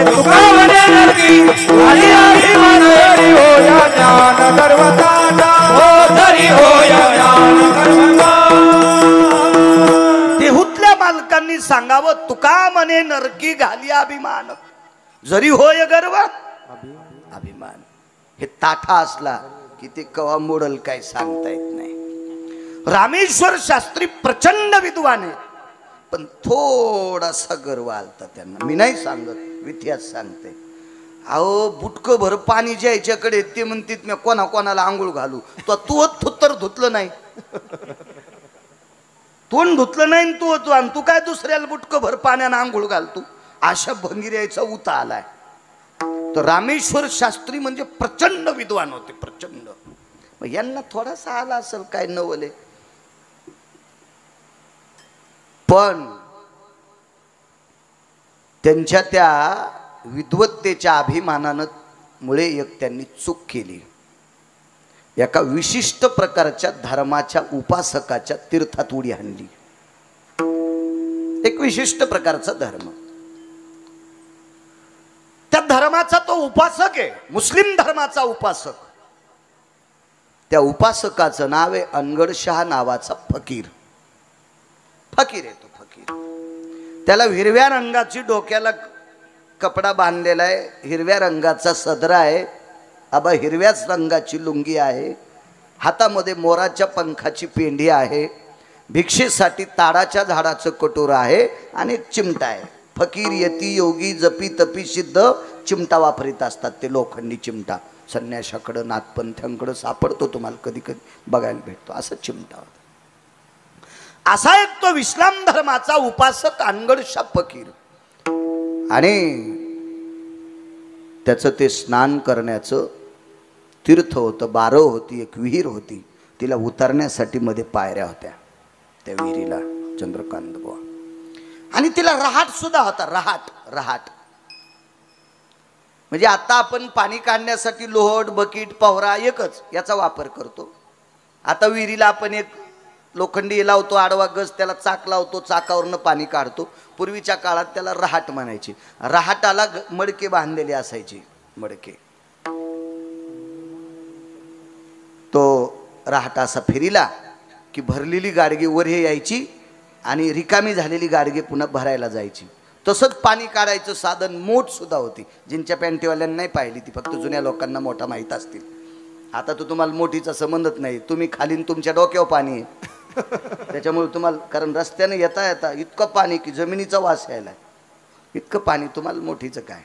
Speaker 2: तुका म्हणे नरकी गाली अभिमान जरी होया ज्ञान गर्वता हो जरी होया
Speaker 1: देहूतल्या मालकांनी सांगावं, तुका म्हणे नरकी घाली अभिमान जरी होय गर्व अभिमान. हे ताठा असला की ते कवा मोडल काय सांगता येत नाही. रामेश्वर शास्त्री प्रचंड विद्वान आहे, पण थोडासा गर्व आलता त्यांना. मी नाही सांगत, इतिहास सांगते. अहो बुटकं भर पाणी ज्याच्याकडे ते म्हणतात मी कोणाला आंघोळ घालू, तू थुत्तर धुतलं नाही, तोंड धुतलं नाही तू काय दुसऱ्याला बुटकं भर पाण्यानं आंघोळ घालतो. अशा भंगिऱ्याचा उता आलाय. तर रामेश्वर शास्त्री म्हणजे प्रचंड विद्वान होते, प्रचंड. मग यांना थोडासा आला असेल काय नवले, पण त्यांच्या त्या विद्वत्तेच्या अभिमानानं मुळे एक त्यांनी चूक केली. एका विशिष्ट प्रकारच्या धर्माच्या उपासकाच्या तीर्थात उडी हाणली. एक विशिष्ट प्रकारचा धर्म, त्या धर्माचा तो उपासक आहे, मुस्लिम धर्माचा उपासक. त्या उपासकाचं नाव आहे अनगडशाह नावाचा फकीर. फकीर आहे तो फकीर. त्याला हिरव्या रंगाची डोक्याला कपडा बांधलेला आहे, हिरव्या रंगाचा सदरा आहे, आबा हिरव्याच रंगाची लुंगी आहे, हातामध्ये मोराच्या पंखाची पेंढी आहे, भिक्षेसाठी ताडाच्या झाडाचं कटोरं आहे आणि एक चिमटा आहे. फकीर यती योगी जपी तपी सिद्ध चिमटा वापरीत असतात. ते लोखंडी चिमटा संन्याशाकडं नाथपंथ्यांकडं सापडतो, तुम्हाला कधी कधी बघायला भेटतो. असं चिमटा होता. असा एक तो इस्लाम धर्माचा उपासक अनगडशा फकीर. आणि त्याचं ते स्नान करण्याचं तीर्थ होतं, बारव होती, एक विहीर होती. तिला उतरण्यासाठी मध्ये पायऱ्या होत्या त्या विहिरीला, चंद्रकांत बुवा. आणि तिला रहाट सुद्धा होता. रहाट म्हणजे आता आपण पाणी काढण्यासाठी लोहड, बकीट, पवरा एकच याचा वापर करतो. आता विहिरीला आपण एक लोखंडी लावतो, आडवा गज, त्याला चाक लावतो, चाकावरनं पाणी काढतो. पूर्वीच्या काळात त्याला रहाट म्हणायची. रहाटाला मडके बांधलेले असायचे, मडके. तो रहाट असा फिरिला की भरलेली गाडगी वर हे यायची आणि रिकामी झालेली गाडगे पुन्हा भरायला जायची. तसंच पाणी काढायचं साधन मोठ सुद्धा होती. जिंच्या पॅन्टीवाल्यांना नाही पाहिली ती, फक्त जुन्या लोकांना मोठा माहीत असतील. आता तर तुम्हाला मोठीचा संबंधच नाही. तुम्ही खालीन तुमच्या डोक्यावर पाणी आहे त्याच्यामुळे तुम्हाला, कारण रस्त्याने येता इतकं पाणी की जमिनीचा वास यायला, इतकं पाणी. तुम्हाला मोठीचं काय,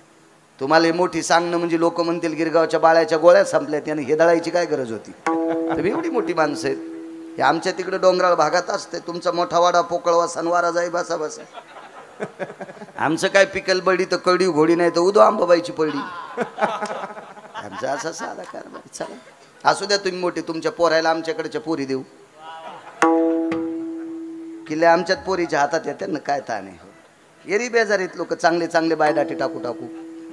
Speaker 1: तुम्हाला हे मोठी सांगणं म्हणजे लोक म्हणतील गिरगावच्या बाळ्याच्या गोळ्या संपल्या त्याने हे दळायची काय गरज होती. तुम्ही एवढी मोठी माणसं आहेत. हे आमच्या तिकडे डोंगराळ भागात असते. तुमचा मोठा वाडा पोकळवा सनवारा जाई बसा बसा. आमचं काय पिकल बडी तर कडी घोडी नाही तर उदो आंबाबाईची पडी. आमचा असा साधा कारभार. चला असू द्या, तुम्ही मोठे, तुमच्या पोरायला आमच्याकडच्या पोरी देऊ. किल्ले आमच्यात पोरीच्या हातात येते ना, काय ताण आहे. एरी बेजारीत लोक चांगले चांगले बायडाटे टाकू टाकू.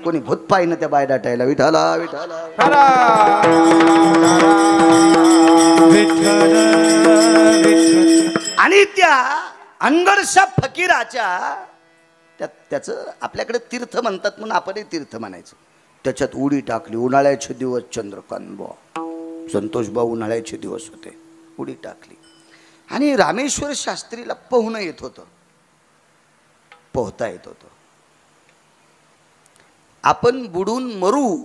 Speaker 1: कोणी भूत पाहिनं त्या बायडाटायला. विठाला विठाला. आणि त्या अंगडशा फकीराच्या त्याचं आपल्याकडे तीर्थ म्हणतात म्हणून आपणही तीर्थ म्हणायचं. त्याच्यात उडी टाकली. उन्हाळ्याचे दिवस चंद्रकांत भाऊ, संतोष भाऊ उन्हाळ्याचे दिवस होते. उडी टाकली आणि रामेश्वर शास्त्रीला पोहणं येत होतं, पोहता येत होतं. आपण बुडून मरू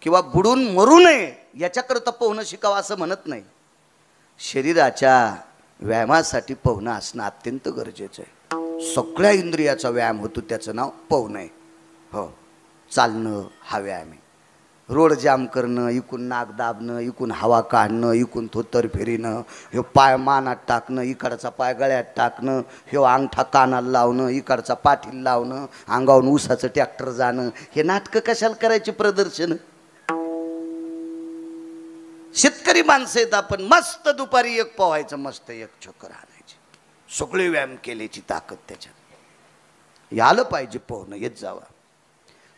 Speaker 1: किंवा बुडून मरू नये याच्याकरता पोहणं शिकावं असं म्हणत नाही. शरीराच्या व्यायामासाठी पोहणं असणं अत्यंत गरजेचं आहे. सगळ्या इंद्रियाचा व्यायाम होतो, त्याचं नाव पोहणं आहे. हो, चालणं हा व्यायाम आहे. रोड जाम करणं, इकून नाक दाबणं, इकून हवा काढणं, इकून थोतर फिरणं, हे पाय मानात टाकणं, इकडचा पाय गळ्यात टाकणं, हे अंगठा कानाला लावणं, इकडचा पाठीला लावणं, अंगावरून ऊसाचं ट्रॅक्टर जाणं, हे नाटकं कशाला करायची प्रदर्शन. शेतकरी माणसं आहेत आपण. मस्त दुपारी एक पोहायचं, मस्त एक चक्कर आणायची. सगळे व्यायाम केल्याची ताकद त्याच्यात. यालं पाहिजे पोहणं, येत जावा.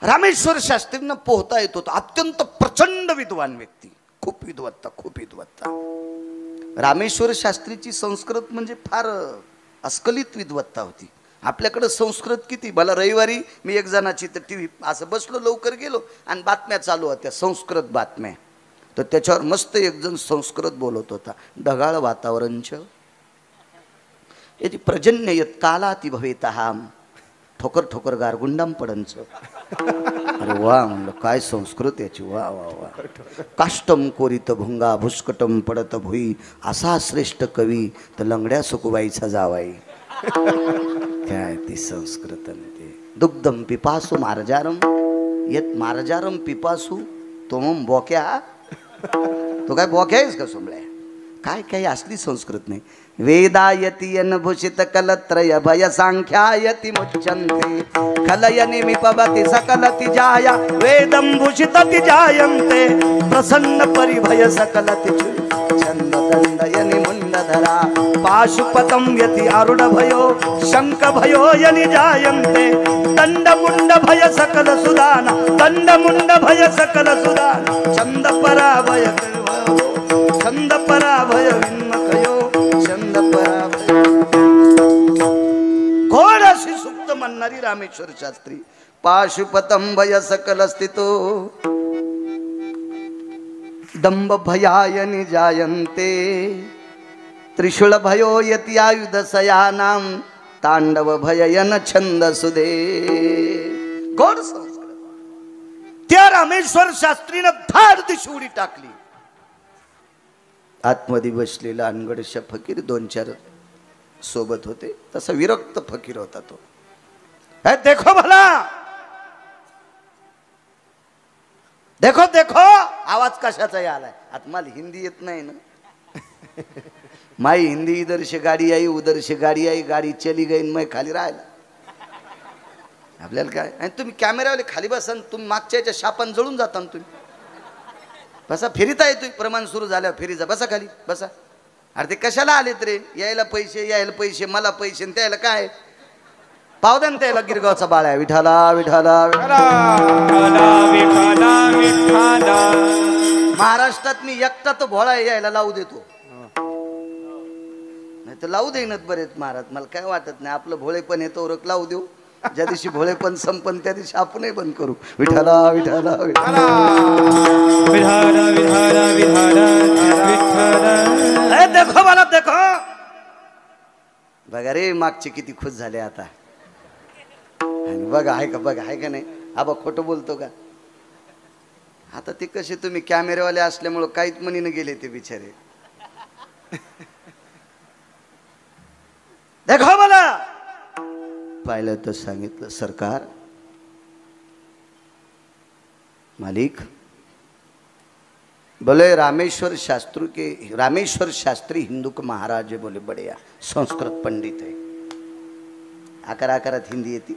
Speaker 1: रामेश्वर शास्त्रींना पोहता येत होतं. अत्यंत प्रचंड विद्वान व्यक्ती, खूप विद्वत्ता, खूप विद्वत्ता. रामेश्वर शास्त्रीची संस्कृत म्हणजे फार अस्खलित विद्वत्ता होती. आपल्याकडं संस्कृत किती. मला रविवारी मी एक जणाची तर टी व्ही असं बसलो, लवकर गेलो आणि बातम्या चालू होत्या, संस्कृत बातम्या. तर त्याच्यावर मस्त एक जण संस्कृत बोलत होता. ढगाळ वातावरणच याची पर्जन्य यत कालाती भवेतहाम ठोकर ठोकर गारगुंडाम पडंच. अरे वा म्हणलं, काय संस्कृत याची. वा वा वा. काष्टम कोरित भुंगा भुस्कटम पडत भुई, असा श्रेष्ठ कवी तर लंगड्या सुकुबाईचा जावाई. काय ती संस्कृत. ते दुग्धम पिपासू मार्जारम येत मार्जारम पिपासू तोम बोक्या. तो काय बोक्या आहेस का सोमळ्या. काय काही असली संस्कृत नाही. वेदायती अनभूषित कलत्रय भय सांख्यायती मुच्यन्ते कलयनि मिपवति सकलति जाया वेदं भूषितति जायन्ते प्रसन्न परिभय सकलति छंद दंडयनि मुंडधरा पाशुपतं यति आरुढ भयो शंख भयो यनि जायन्ते दंड मुंड भय सकल सुदाना दंड मुंड भय सकल सुदाना छंद पराभय छंद पराभय विन्मकयो छंद पराभय. घोड अशी सुप्त म्हणणारी रामेश्वर शास्त्री. पाशुपतम भय सकल स्थितो दंभ भयायनि जायन्ते त्रिशूल भयो यति आयुध सयानाम तांडव भययन छंद सुदे. घोड संस्कृत. त्या रामेश्वर शास्त्रीनं धाड दिशी उडी टाकली. आतमध्ये बसलेला अनगडशा फकीर 2-4 सोबत होते. तसा विरक्त फकीर होता तो. देखो भला, देखो देखो. आवाज कशाचा आलाय. आता मला हिंदी येत नाही ना. माई हिंदी इधर से गाडी आई उधर से गाडी आई, गाडी चली गई मैं खाली राहिला. आपल्याला काय. आणि तुम्ही कॅमेरावाले खाली बसा, तुम्ही मागच्या याच्या शापान जळून जाता ना तुम्ही. बसा, फिरिता येतोय प्रमाण सुरू झाल्यावर फिरीचा. बसा खाली बसा. अरे ते कशाला आलेत रे. यायला पैसे मला पैसे, त्याला काय पावदन त्याला गिरगावचा बाळा. विठाला विठाला महाराष्ट्रात मी एकटा तो भोळा यायला लावू देतो, नाही तर लावू देईनच बरेच महाराज. मला काय वाटत नाही. आपलं भोळे पण येतो ओरख लावू देऊ. ज्या दिवशी भोळे पण संपन त्या दिवशी आपणही बंद करू. विठाला विठाला विठाला. देखो मला देखो. बघा रे मागचे किती खुश झाले आता. बघा आहे का, बघा आहे का नाही. आबा खोटं बोलतो का. आता ते कसे तुम्ही कॅमेरेवाले असल्यामुळं काहीच म्हणीनं गेले ते बिचारे. देखो मला. पाहिलं तर सांगितलं सरकार मालिक बोले रामेश्वर शास्त्री हिंदू के महाराज है. बोले बढ़िया संस्कृत पंडित है. आकारात हिंदी येती.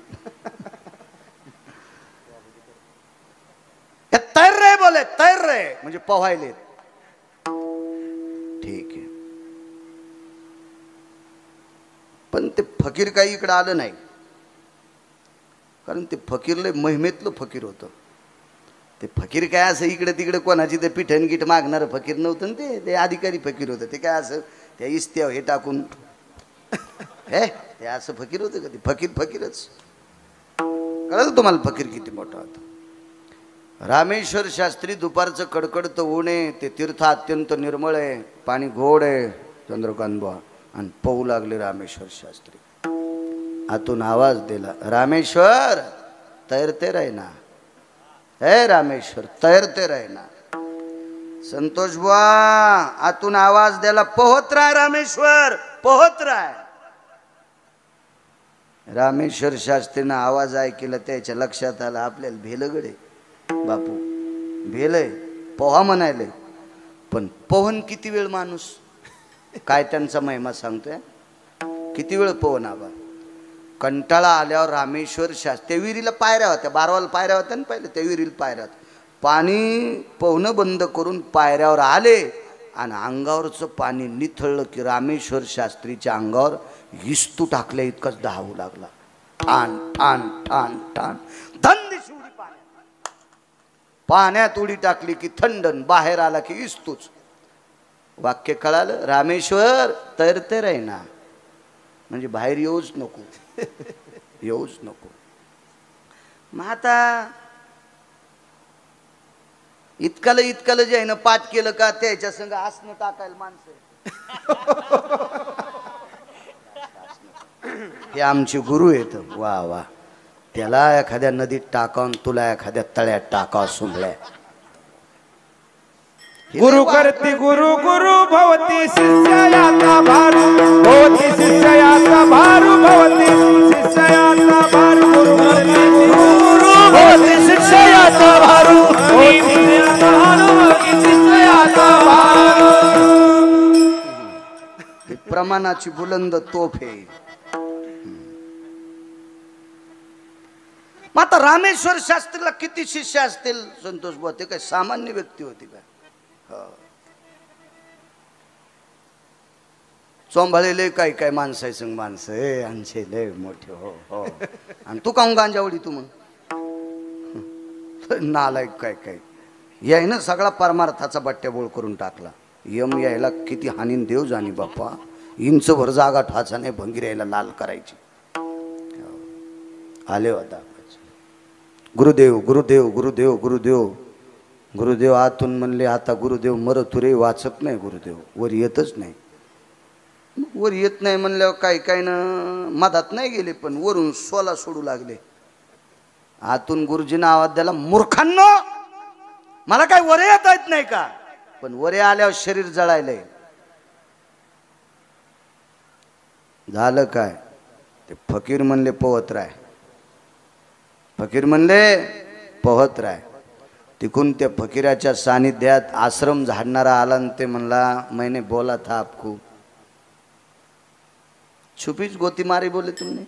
Speaker 1: तैर रहे बोले आहे म्हणजे पोहायले. ठीक आहे, पण ते फकीर काही इकडे आलं नाही, कारण ते फकीरले महिमेतलं फकीर होतं. ते फकीर काय असं इकडे तिकडे कोणाची ते पिठण गीठ मागणारं फकीर नव्हतं ना, ते अधिकारी फकीर होतं. ते काय असं त्या इस्त्या हे टाकून हे ते असं फकीर होतं का? ते फकीरच. कळलं तुम्हाला फकीर किती मोठा होता. रामेश्वर शास्त्री दुपारचं कडकडतं ऊन आहे, ते तीर्थ अत्यंत निर्मळ आहे, पाणी गोड आहे चंद्रकांत बुवा, आणि पोहू लागले रामेश्वर शास्त्री. आतून आवाज दिला, रामेश्वर तैरते रहना, हे रामेश्वर तैरते रहना. संतोष बुवा आतून आवाज दिला, पोहत राह रामेश्वर, पोहत राह. रामेश्वर शास्त्रीनं आवाज ऐकला, त्याच्या लक्षात आलं आपल्याला भेलगडे बापू, भेलय पोहा म्हणायले, पण पोहन किती वेळ माणूस, काय त्यांचा महिमा सांगतोय, किती वेळ पोहन. आबा कंटाळा आल्यावर रामेश्वर शास्त्री, त्या विहिरीला पायऱ्या होत्या, 12 पायऱ्या होत्या ना पहिले, त्या विहिरीला पायऱ्या होत्या. पाणी पोहणं बंद करून पायऱ्यावर आले आणि अंगावरचं पाणी निथळलं की रामेश्वर शास्त्रीच्या अंगावर इस्तू टाकल्या इतकंच धावू लागला. ठाण ठाण ठाण ठाण धनदिशी उडी पाण्यात उडी टाकली की थंडन, बाहेर आला की इस्तूच. वाक्य कळालं, रामेश्वर तैरते रहना, म्हणजे बाहेर येऊच नको, येऊच नको. मग आता इतकालं जे आहे ना पाठ केलं का त्याच्या संग आसनं टाकायला माणसं. हे आमचे गुरु आहेत, वा वा. त्याला एखाद्या नदीत टाकावून तुला एखाद्या तळ्यात टाकाव सुंबल्या.
Speaker 2: गुरु करती गुरु गुरु भवती शिष्याचा भारू, भवती शिष्याचा भारू, भवती शिष्याचा भारू. गुरु करती गुरु भवती शिष्याचा भारू, शिष्याचा भारू.
Speaker 1: प्रमाणाची बुलंद तोफ आहे. मग आता रामेश्वर शास्त्रीला किती शिष्य असतील संतोष बुवा? ते काय सामान्य व्यक्ती होती का? चोंभाळेले काय काय माणसं आहे, संग माणसं हे आमचे लय मोठे. हो हो. आणि तू काऊन गांजावडी तू मग नालायक काय काय याय ना, सगळा परमार्थाचा बट्ट्याबोळ करून टाकला. यम यायला किती हानीन देव जाणी बाप्पा, इंचभर जागा ठाचा नाही, भंगीर यायला लाल करायची. आले होता गुरुदेव गुरुदेव गुरुदेव गुरुदेव गुरुदेव. आतून म्हणले, आता गुरुदेव मरत रे, वाचत नाही गुरुदेव, वर येतच नाही. वर येत नाही म्हणल्यावर काय काय ना मधात नाही गेले, पण वरून सोला सोडू लागले. आतून गुरुजीनं आवाज द्याला, मूर्खांनो मला काय वरे येता येत नाही का? पण वरे आल्यावर शरीर जळायलंय. झालं काय? ते फकीर म्हणले पोहत राय, फकीर म्हणले पोहत राय. तिकून त्या फकीराच्या सानिध्यात आश्रम झाडणारा आला आणि ते म्हणला, मैंने बोला था आपको. छुपीच गोती मारी बोले तुमने,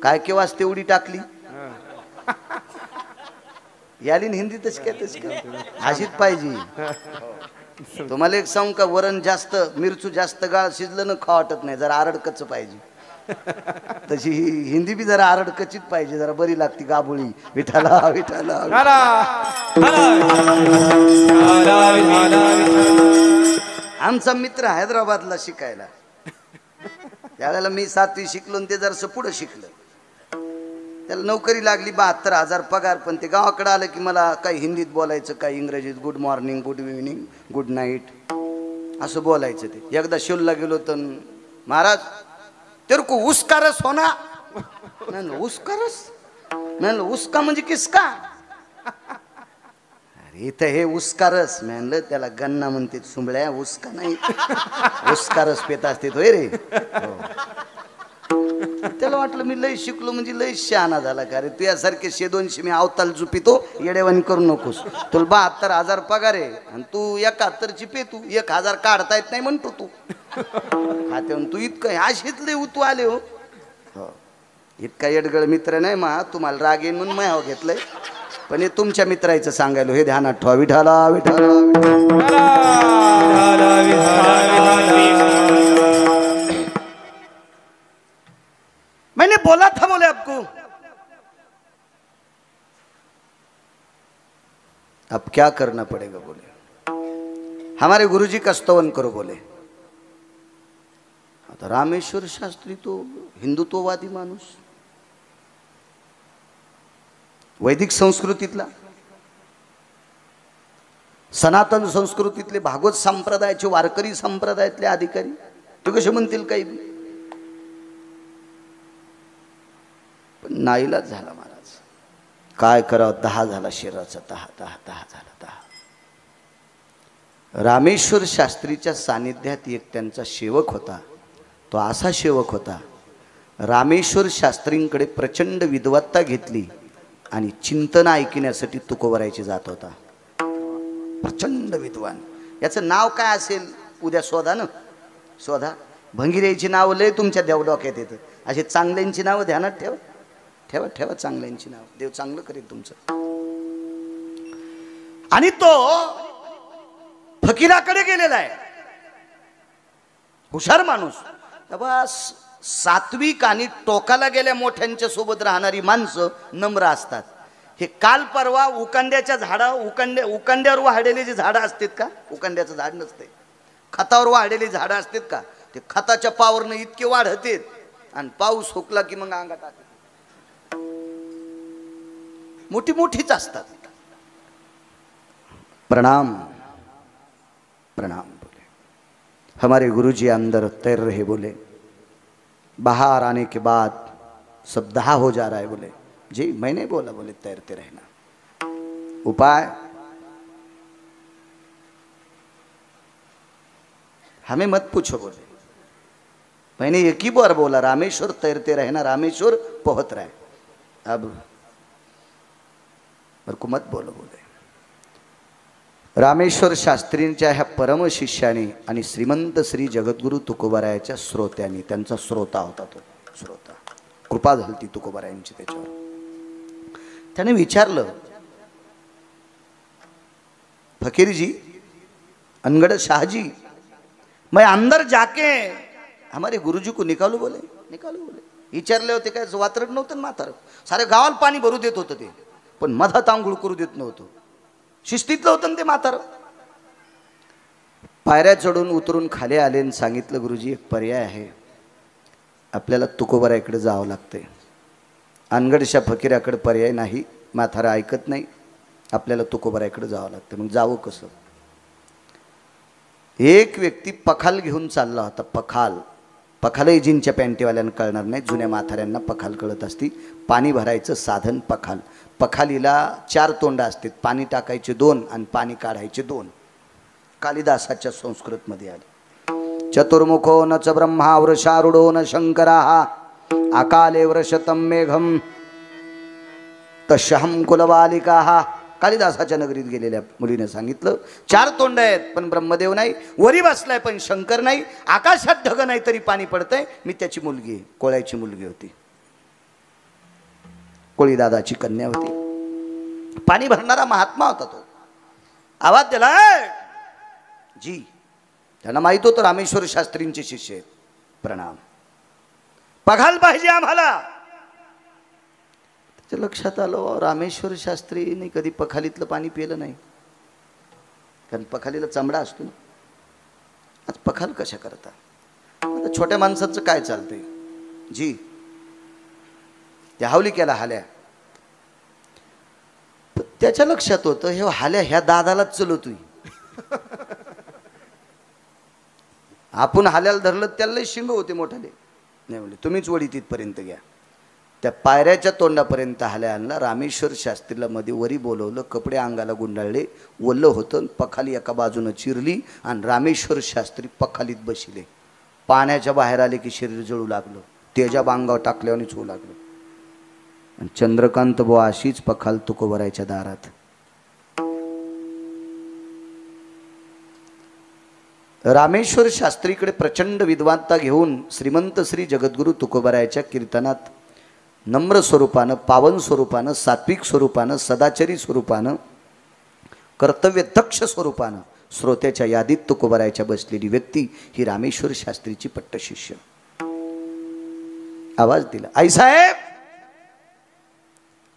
Speaker 1: काय के वास्ते उडी टाकली. यालीन हिंदीतच काय हाशीत पाहिजे. तुम्हाला एक सांगू का, वरण जास्त मिरचू जास्त गाळ शिजलं ना खा वाटत नाही, जरा आरडकच पाहिजे. तशी हिंदी बी जरा आरडकचीत पाहिजे, जरा बरी लागती गाबुळी. विठाला विठाला. आमचा मित्र हैदराबादला शिकायला, त्यावेळेला मी 7वी शिकलो आणि ते जरासं पुढं शिकलं. त्याला नोकरी लागली, 72,000 पगार. पण ते गावाकडे आलं की मला काही हिंदीत बोलायचं, काही इंग्रजीत, good morning, good evening, good night असं बोलायचं. ते एकदा शिवला गेलो तर, महाराज तेरे को उसका रस होना. म्हणलं उसका रस? म्हणलं उसका म्हणजे किसका? अरे इथं हे उसका रस. म्हणलं त्याला गन्ना म्हणते सुंबळ्या, उसका नाही. उसका रस पेत असते तो रे. त्याला वाटलं मी लय शिकलो म्हणजे लय शहाणा झाला का रे. तुझ्यासारखे 100-200 मी अवताल झुपितो, येडेवानी करू नकोस. तुला 72,000 पगार आहे आणि तू 71ची पे, तू 1,000 काढता येत नाही म्हणतो तू. खाते तू इतकं अशीतले उतू आले हो. इतका येडगळ मित्र नाही मा, तुम्हाला राग येईन म्हणून मायाव घेतलंय. पण हे तुमच्या मित्राचं सांगायलो, हे ध्यानात ठेवा. विठाला विठाला मैंने बोला था बोले आपको, अब क्या करना पड़ेगा बोले. हमारे गुरुजी का स्तवन करो बोले. आता रामेश्वर शास्त्री तो हिंदुत्ववादी माणूस, वैदिक संस्कृतीतला, सनातन संस्कृतीतले, भागवत संप्रदायाचे, वारकरी संप्रदायातले अधिकारी, ते कसे म्हणतील काही बी. पण नाईलाज झाला महाराज. काय करावं, 10 झाला शिराचा, 10 झाला 10. रामेश्वर शास्त्रीच्या सानिध्यात एक त्यांचा सेवक होता. तो असा सेवक होता, रामेश्वर शास्त्रींकडे प्रचंड विद्वत्ता घेतली आणि चिंतन ऐकण्यासाठी तुकोबरायची जात होता. प्रचंड विद्वान. याचं नाव काय असेल उद्या शोधा ना, शोधा. भंगिऱ्याची नाव लय तुमच्या देवडोक्यात येतं. असे चांगल्यांची नावं ध्यानात ठेवा, ठेवा ठेवा चांगल्यांची नाव. देव चांगलं करेल तुमचं. आणि तो फकीराकडे गेलेला आहे, हुशार माणूस. तेव्हा सात्विक आणि टोकाला गेल्या मोठ्यांच्या सोबत राहणारी माणसं नम्र असतात. हे काल परवा उकांड्याच्या उकांड्यावर वाढलेली जी झाडं असतात का, उकांड्याचं झाड नसते, खतावर वाढलेली झाडं असतात का, ते खताच्या पावरनं इतके वाढते आणि पाऊस हुकला की मग अंगात टाकते. मोठी मोठीच असतात. प्रणाम प्रणाम बोले. हमारे गुरुजी अंदर तैर रहे बोले. बाहर आने के बाद सब दहा हो जा रहा है बोले. जी मैंने बोला बोले तैरते रहना. उपाय हमें मत पूछो बोले. मैंने एक ही बार बोला रामेश्वर तैरते रहना, रामेश्वर पहुंच रहा है. अब मेरे को मत बोलो बोले. रामेश्वर शास्त्रींच्या ह्या परम शिष्याने आणि श्रीमंत श्री जगद्गुरु तुकोबारायाच्या श्रोत्यांनी, त्यांचा श्रोता होता तो श्रोता, कृपा झाली तुकोबारायांची त्याच्यावर. त्याने विचारलं, फकीर जी, अनगढ़ शाह जी, मैं अंदर जाके हमारे गुरुजी को निकालू बोले. निकालू बोले. विचारले होते काय वात्रट नव्हतं म्हातार, सारे गावाला पाणी भरू देत होतं ते, पण मधात आंघोळ करू देत नव्हतं. शिस्तीतलं होतं ते म्हातार. पायऱ्या चढून उतरून खाली आले आणि सांगितलं, गुरुजी एक पर्याय आहे, आपल्याला तुकोबारायाकडे जावं लागतंय. अनगडशा फकीराकडे पर्याय नाही, म्हातारा ऐकत नाही, आपल्याला तुकोबारायाकडे जावं लागतं. मग जावं कसं? एक व्यक्ती पखाल घेऊन चालला होता. पखाल, पखालही जीनच्या पॅन्टीवाल्यांना कळणार नाही, जुन्या म्हाताऱ्यांना पखाल कळत असती. पाणी भरायचं साधन पखाल. पखालीला 4 तोंड असतात, पाणी टाकायचे 2 आणि पाणी काढायचे 2. कालिदासाच्या संस्कृतमध्ये आली. चतुर्मुखो न च ब्रह्मा वृषारूढो न शंकराः अकाले वर्षतं मेघम तशहं कुलबालिकाः. कालिदासाच्या नगरीत गेलेल्या मुलीने सांगितलं, 4 तोंड आहेत पण ब्रह्मदेव नाही, वरी बसलाय पण शंकर नाही, आकाशात ढग नाही तरी पाणी पडतंय. मी त्याची मुलगी आहे. कोळ्याची मुलगी होती, कोळी दादाची कन्या होती. पाणी भरणारा महात्मा होता तो. आवाज दिला जी. त्यांना माहित होतं रामेश्वर शास्त्रींचे शिष्य आहेत. प्रणाम. पखाल पाहिजे आम्हाला. त्याच्या लक्षात आलं, रामेश्वर शास्त्रीने कधी पखालीतलं पाणी पिलं नाही, कारण पखालीला चमडा असतो ना. आज पखाल कशा करता? आता छोट्या माणसाचं काय चालतंय जी. त्या हावलिक्याला हाल्या, त्याच्या लक्षात होतं हे हाल्या ह्या दादालाच चलवतोय. आपण हाल्याला धरलं त्याला शिंग होते मोठाले. नाही म्हणले तुम्हीच वडी तिथपर्यंत घ्या. त्या पायऱ्याच्या तोंडापर्यंत हाल्या आणला. रामेश्वर शास्त्रीला मध्ये वरी बोलवलं, कपडे अंगाला गुंडाळले, ओलं होतं. पखाली एका बाजूनं चिरली आणि रामेश्वर शास्त्री पखालीत बसले. पाण्याच्या बाहेर आले की शरीर जळू लागलं, तेजा बांगावर टाकल्याने होऊ लागलं. आणि चंद्रकांत बुवा अशीच पखाल तुकोबारायाच्या दारात. रामेश्वर शास्त्रीकडे प्रचंड विद्वत्ता घेऊन श्रीमंत श्री जगद्गुरु तुकोबारायाच्या कीर्तनात नम्र स्वरूपानं, पावन स्वरूपानं, सात्विक स्वरूपानं, सदाचरी स्वरूपानं, कर्तव्यदक्ष स्वरूपानं श्रोत्याच्या यादीत तुकोबारायच्या बसलेली व्यक्ती ही रामेश्वर शास्त्रीची पट्टशिष्य. आवाज दिला, आईसाहेब.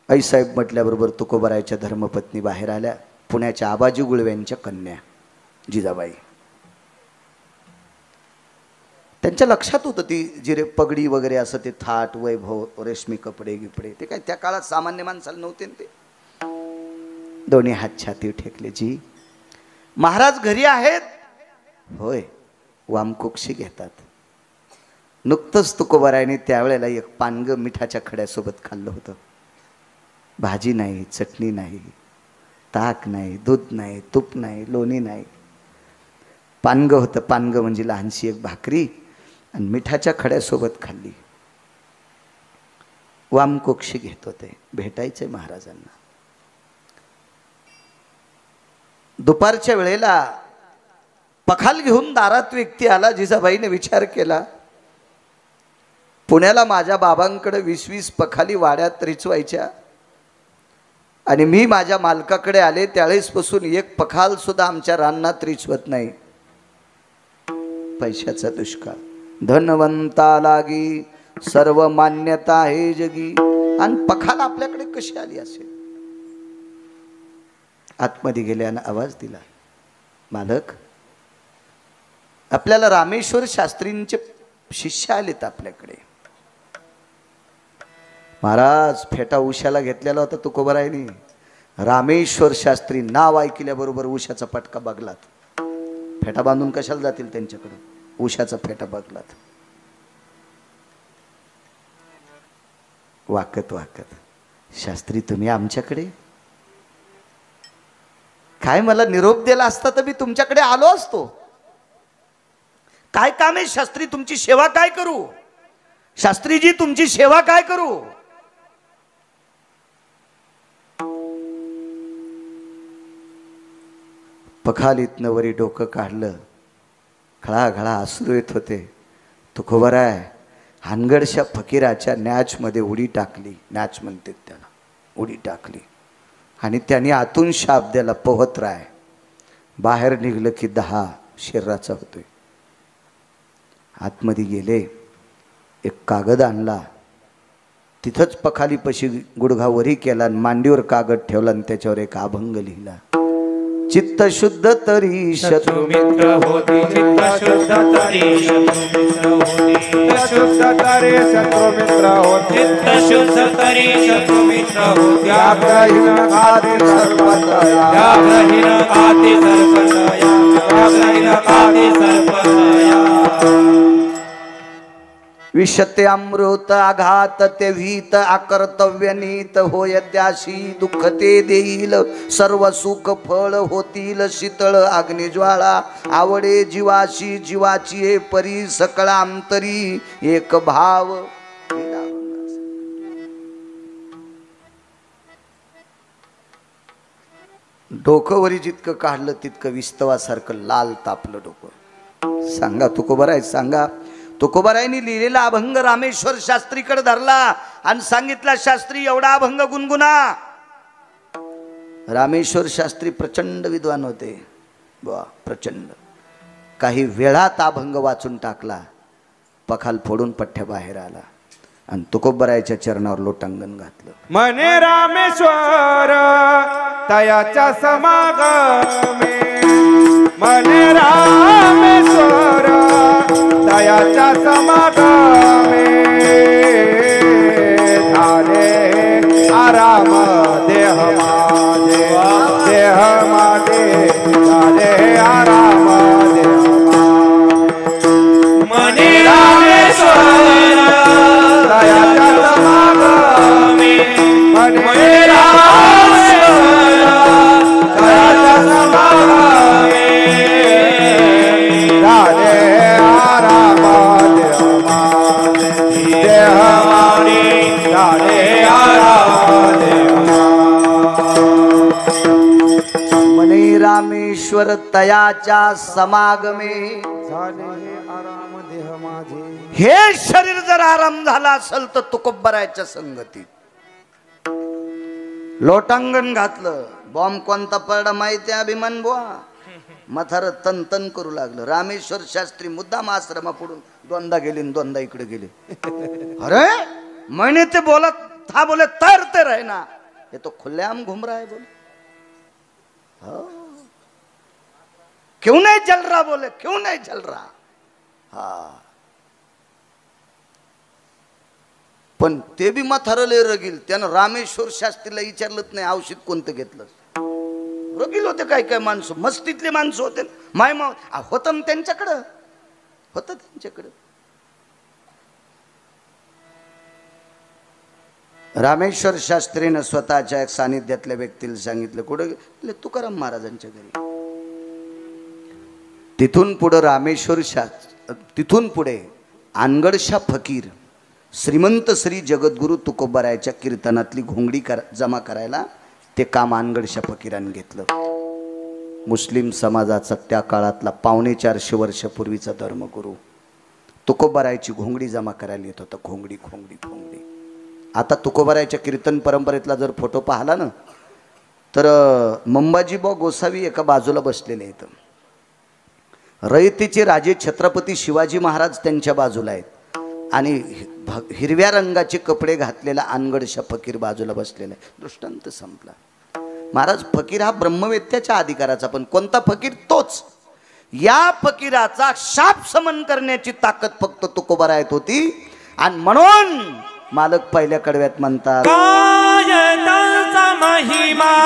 Speaker 1: आईसाहेब म्हटल्याबरोबर तुकोबारायच्या धर्मपत्नी बाहेर आल्या. पुण्याच्या आबाजी गुळव्यांच्या कन्या जिजाबाई. त्यांच्या लक्षात होतं ती जिरे पगडी वगैरे असं ते थाट वैभव रेशमी कपडे गिपडे ते काय त्या काळात सामान्य माणसाला नव्हते. ते दोन्ही हात छाती ठेकले. जी महाराज घरी आहेत? होय. वामकुक्षी घेतात. नुकतंच तुकोबारायने त्यावेळेला एक पानग मिठाच्या खड्यासोबत खाल्लं होतं. भाजी नाही, चटणी नाही, ताक नाही, दूध नाही, तूप नाही, लोणी नाही. पानग होतं. पानग म्हणजे लहानशी एक भाकरी आणि मिठाच्या खड्यासोबत खाल्ली. वामकुक्षी घेत होते. भेटायचंय महाराजांना. दुपारच्या वेळेला पखाल घेऊन दारात व्यक्ती आला. जिजाबाईने विचार केला, पुण्याला माझ्या बाबांकडे 20-20 पखाली वाड्यात रिचवायच्या आणि मी माझ्या मालकाकडे आले त्यावेळेसपासून एक पखाल सुद्धा आमच्या रानात रिचवत नाही. पैशाचा दुष्काळ. धनवंता लागी सर्व मान्यता हे जगी. आणि पखाल आपल्याकडे कशी आली असेल? आतमध्ये गेल्यानं आवाज दिला, मालक आपल्याला रामेश्वर शास्त्रींचे शिष्य आलेत आपल्याकडे. महाराज फेटा उशाला घेतलेला होता तुकोबारायनी. रामेश्वर शास्त्री नाव ऐकल्याबरोबर उशाचा पटका बगलात. फेटा बांधून कशाला जातील त्यांच्याकडे? उशाचा फेटा बगलात. वाकत वाकत, शास्त्री तुम्ही आमच्याकडे? काय मला निरोप दिला असता तर मी तुमच्याकडे आलो असतो. काय काम आहे शास्त्री? तुमची सेवा काय करू? शास्त्रीजी तुमची सेवा काय करू? पखालीतनं वरी डोकं काढलं. खळाखळा अश्रू येत होते. तुकोबाराय हानगडशा फकीराच्या नॅचमध्ये उडी टाकली. नॅच म्हणते त्याला. उडी टाकली आणि त्याने आतून शाप द्याला, पोहत राय. बाहेर निघलं की 10 शरीराचा होतोय. आतमध्ये गेले. एक कागद आणला. तिथंच पखालीपाशी गुडघा वरी केला आणि मांडीवर कागद ठेवला आणि त्याच्यावर एक अभंग लिहिला. चित्त शुद्ध तरी शत्रु
Speaker 2: मित्र होती. चित्त शुद्ध तरी शत्रु मित्र होती. चित्त शुद्ध तरी शत्रु मित्र होती. व्याघ्रहीन खाती सर्पदया. व्याघ्रहीन खाती सर्पदया. व्याघ्रहीन खाती सर्पदया.
Speaker 1: विषते अमृत आघात ते भीत आकर्तव्य नीत होय त्याशी दुःख ते देईल सर्व सुख फळ होतील शीतळ अग्निज्वाळा आवडे जीवाशी जीवाची हे परी सकळा अंतरी एक भाव. डोकं वरी जितकं काढलं तितकं विस्तवासारखं लाल तापलं डोकं. सांगा तुकोबाराय, सांगा. तुकोबारायांनी लिहिलेला अभंग रामेश्वर शास्त्रीकडे धरला आणि सांगितला, शास्त्री एवढा अभंग गुणगुणा. रामेश्वर शास्त्री प्रचंड विद्वान होते. बा प्रचंड. काही वेळात अभंग वाचून टाकला. पखाल फोडून पठ्ठ्या बाहेर आला आणि तुकोबारायाच्या चरणावर लोटांगण घातलं.
Speaker 2: मने रामेश्वर तयाच्या समागमे. मने रामेश्वर तयाच्या समागमे. झाले आराम देह माझे. देह माझे झाले आराम देह माझे. मने रामेश्वर तयाच्या समागमे. मने रामेश्वर तयाच्या समागमे. झाले आराम देह माझे. देह माझे झाले आराम देह माझे.
Speaker 1: मने रामेश्वर तयाच्या समागमे.
Speaker 2: झाले आराम देह देह माझे
Speaker 1: हे शरीर जर आराम झाला असेल तर तुकोबरायच्या संगतीत लोटांगण घातलं. बॉम्ब कोणता पडला माहिती अभिमान बुवा. मथार तन तन करू लागलं. रामेश्वर शास्त्री मुद्दाम आश्रमा पडून दोनदा गेले आणि दोनदा इकडे गेले. अरे मैंने ते बोला था बोले तैरते रहे ना. ये तो खुलेआम घूम रहा है बोले. क्यों नहीं चल रहा बोले, क्यों नहीं चल रहा. हा पण ते बी म्हातारले रगील. त्यानं रामेश्वर शास्त्रीला विचारलंच नाही औषध कोणतं घेतलं. रगील होते काय काय माणसं, मस्तीतले माणसं होते. माय माव होतं ना त्यांच्याकडं, होतं त्यांच्याकडं. रामेश्वर शास्त्रीनं स्वतःच्या एक सानिध्यातल्या व्यक्तीला सांगितलं. कुठं गेले? तुकाराम महाराजांच्या घरी. तिथून पुढे रामेश्वर शास्त्री, तिथून पुढे आनगडशा फकीर श्रीमंत श्री जगद्गुरु तुकोबारायच्या कीर्तनातली घोंगडी जमा करायला ते काम आनगडशा फकीरांनी घेतलं. मुस्लिम समाजाचा त्या काळातला 450 वर्षापूर्वीचा धर्मगुरू तुकोबारायची घोंगडी जमा करायला येत होता. घोंगडी घोंगडी घोंगडी. आता तुकोबारायच्या कीर्तन परंपरेतला जर फोटो पाहिला ना तर मंबाजीबा गोसावी एका बाजूला बसलेले आहेत. रयतेचे राजे छत्रपती शिवाजी महाराज त्यांच्या बाजूला आहेत आणि हिरव्या रंगाचे कपडे घातलेला अनगडशा फकीर बाजूला बसलेला आहे. दृष्टांत संपला. महाराज फकीर हा ब्रह्मवेत्याच्या अधिकाराचा, पण कोणता फकीर? तोच. या फकीराचा शाप समन करण्याची ताकद फक्त तुकोबारायत होती. आणि म्हणून मालक पहिल्या कडव्यात म्हणतात,
Speaker 2: काय त्यांचा महिमा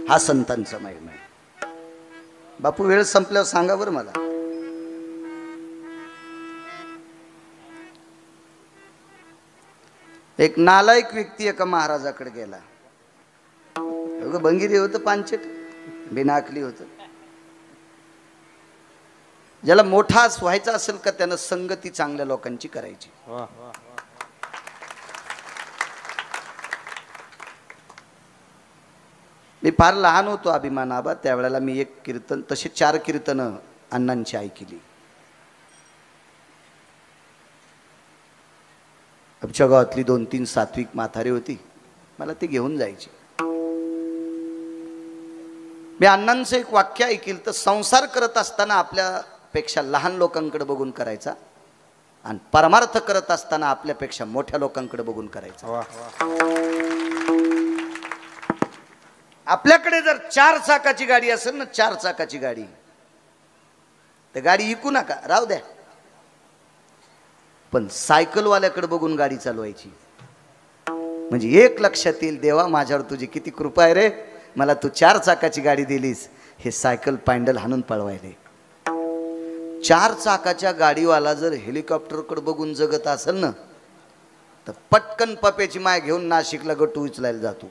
Speaker 1: हा संतांचा महिमा आहे. बापू वेळ संपल्यावर सांगा बरं मला. एक नालायक व्यक्ती एका महाराजाकडे गेला. भंगिरी होतं, पांचट बिनाकली होतं. ज्याला मोठा व्हायचा असेल का त्यानं संगती चांगल्या लोकांची करायची. मी फार लहान होतो अभिमान आबा त्यावेळेला. मी एक कीर्तन, तसे 4 कीर्तनं अण्णांची ऐकली. आमच्या गावातली 2-3 सात्विक म्हातारी होती, मला ती घेऊन जायची. मी अण्णांचं एक वाक्य ऐकलं, तर संसार करत असताना आपल्यापेक्षा लहान लोकांकडे बघून करायचा आणि परमार्थ करत असताना आपल्यापेक्षा मोठ्या लोकांकडे बघून करायचा. आपल्याकडे जर 4 चाकाची गाडी असेल ना, 4 चाकाची गाडी, तर गाडी इकू नका, राहू द्या. पण सायकलवाल्याकडे बघून गाडी चालवायची. म्हणजे एक लक्षात येईल, देवा माझ्यावर तुझी किती कृपा आहे रे, मला तू 4 चाकाची गाडी दिलीस, हे सायकल पॅन्डल हाणून पळवायले. 4 चाकाच्या गाडीवाला जर हेलिकॉप्टरकडे बघून जगत असेल ना, तर पटकन पप्याची माय घेऊन नाशिकला गटू उचलायला जातो.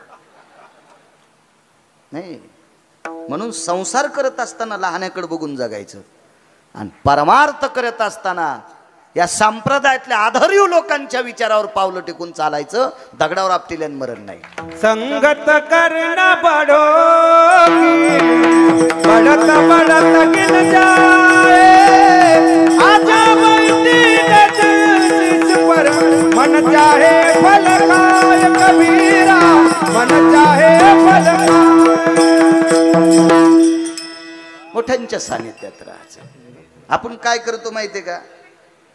Speaker 1: नाही, म्हणून संसार करत असताना लहानाकडे बघून जगायचं, आणि परमार्थ करत असताना या संप्रदायातल्या आधारीव लोकांच्या विचारावर पावलं टेकून चालायचं. दगडावर आपटिल्यान मरण नाही.
Speaker 2: संगत करना पड़ो, बढ़त बढ़त गिन जाए, आजा बैठी नच पर मन चाहे फल खाए कबीरा, मन चाहे फल खाए.
Speaker 1: मोठ्यांच्या सानिध्यात राहायचं. आपण काय करतो माहितीये का,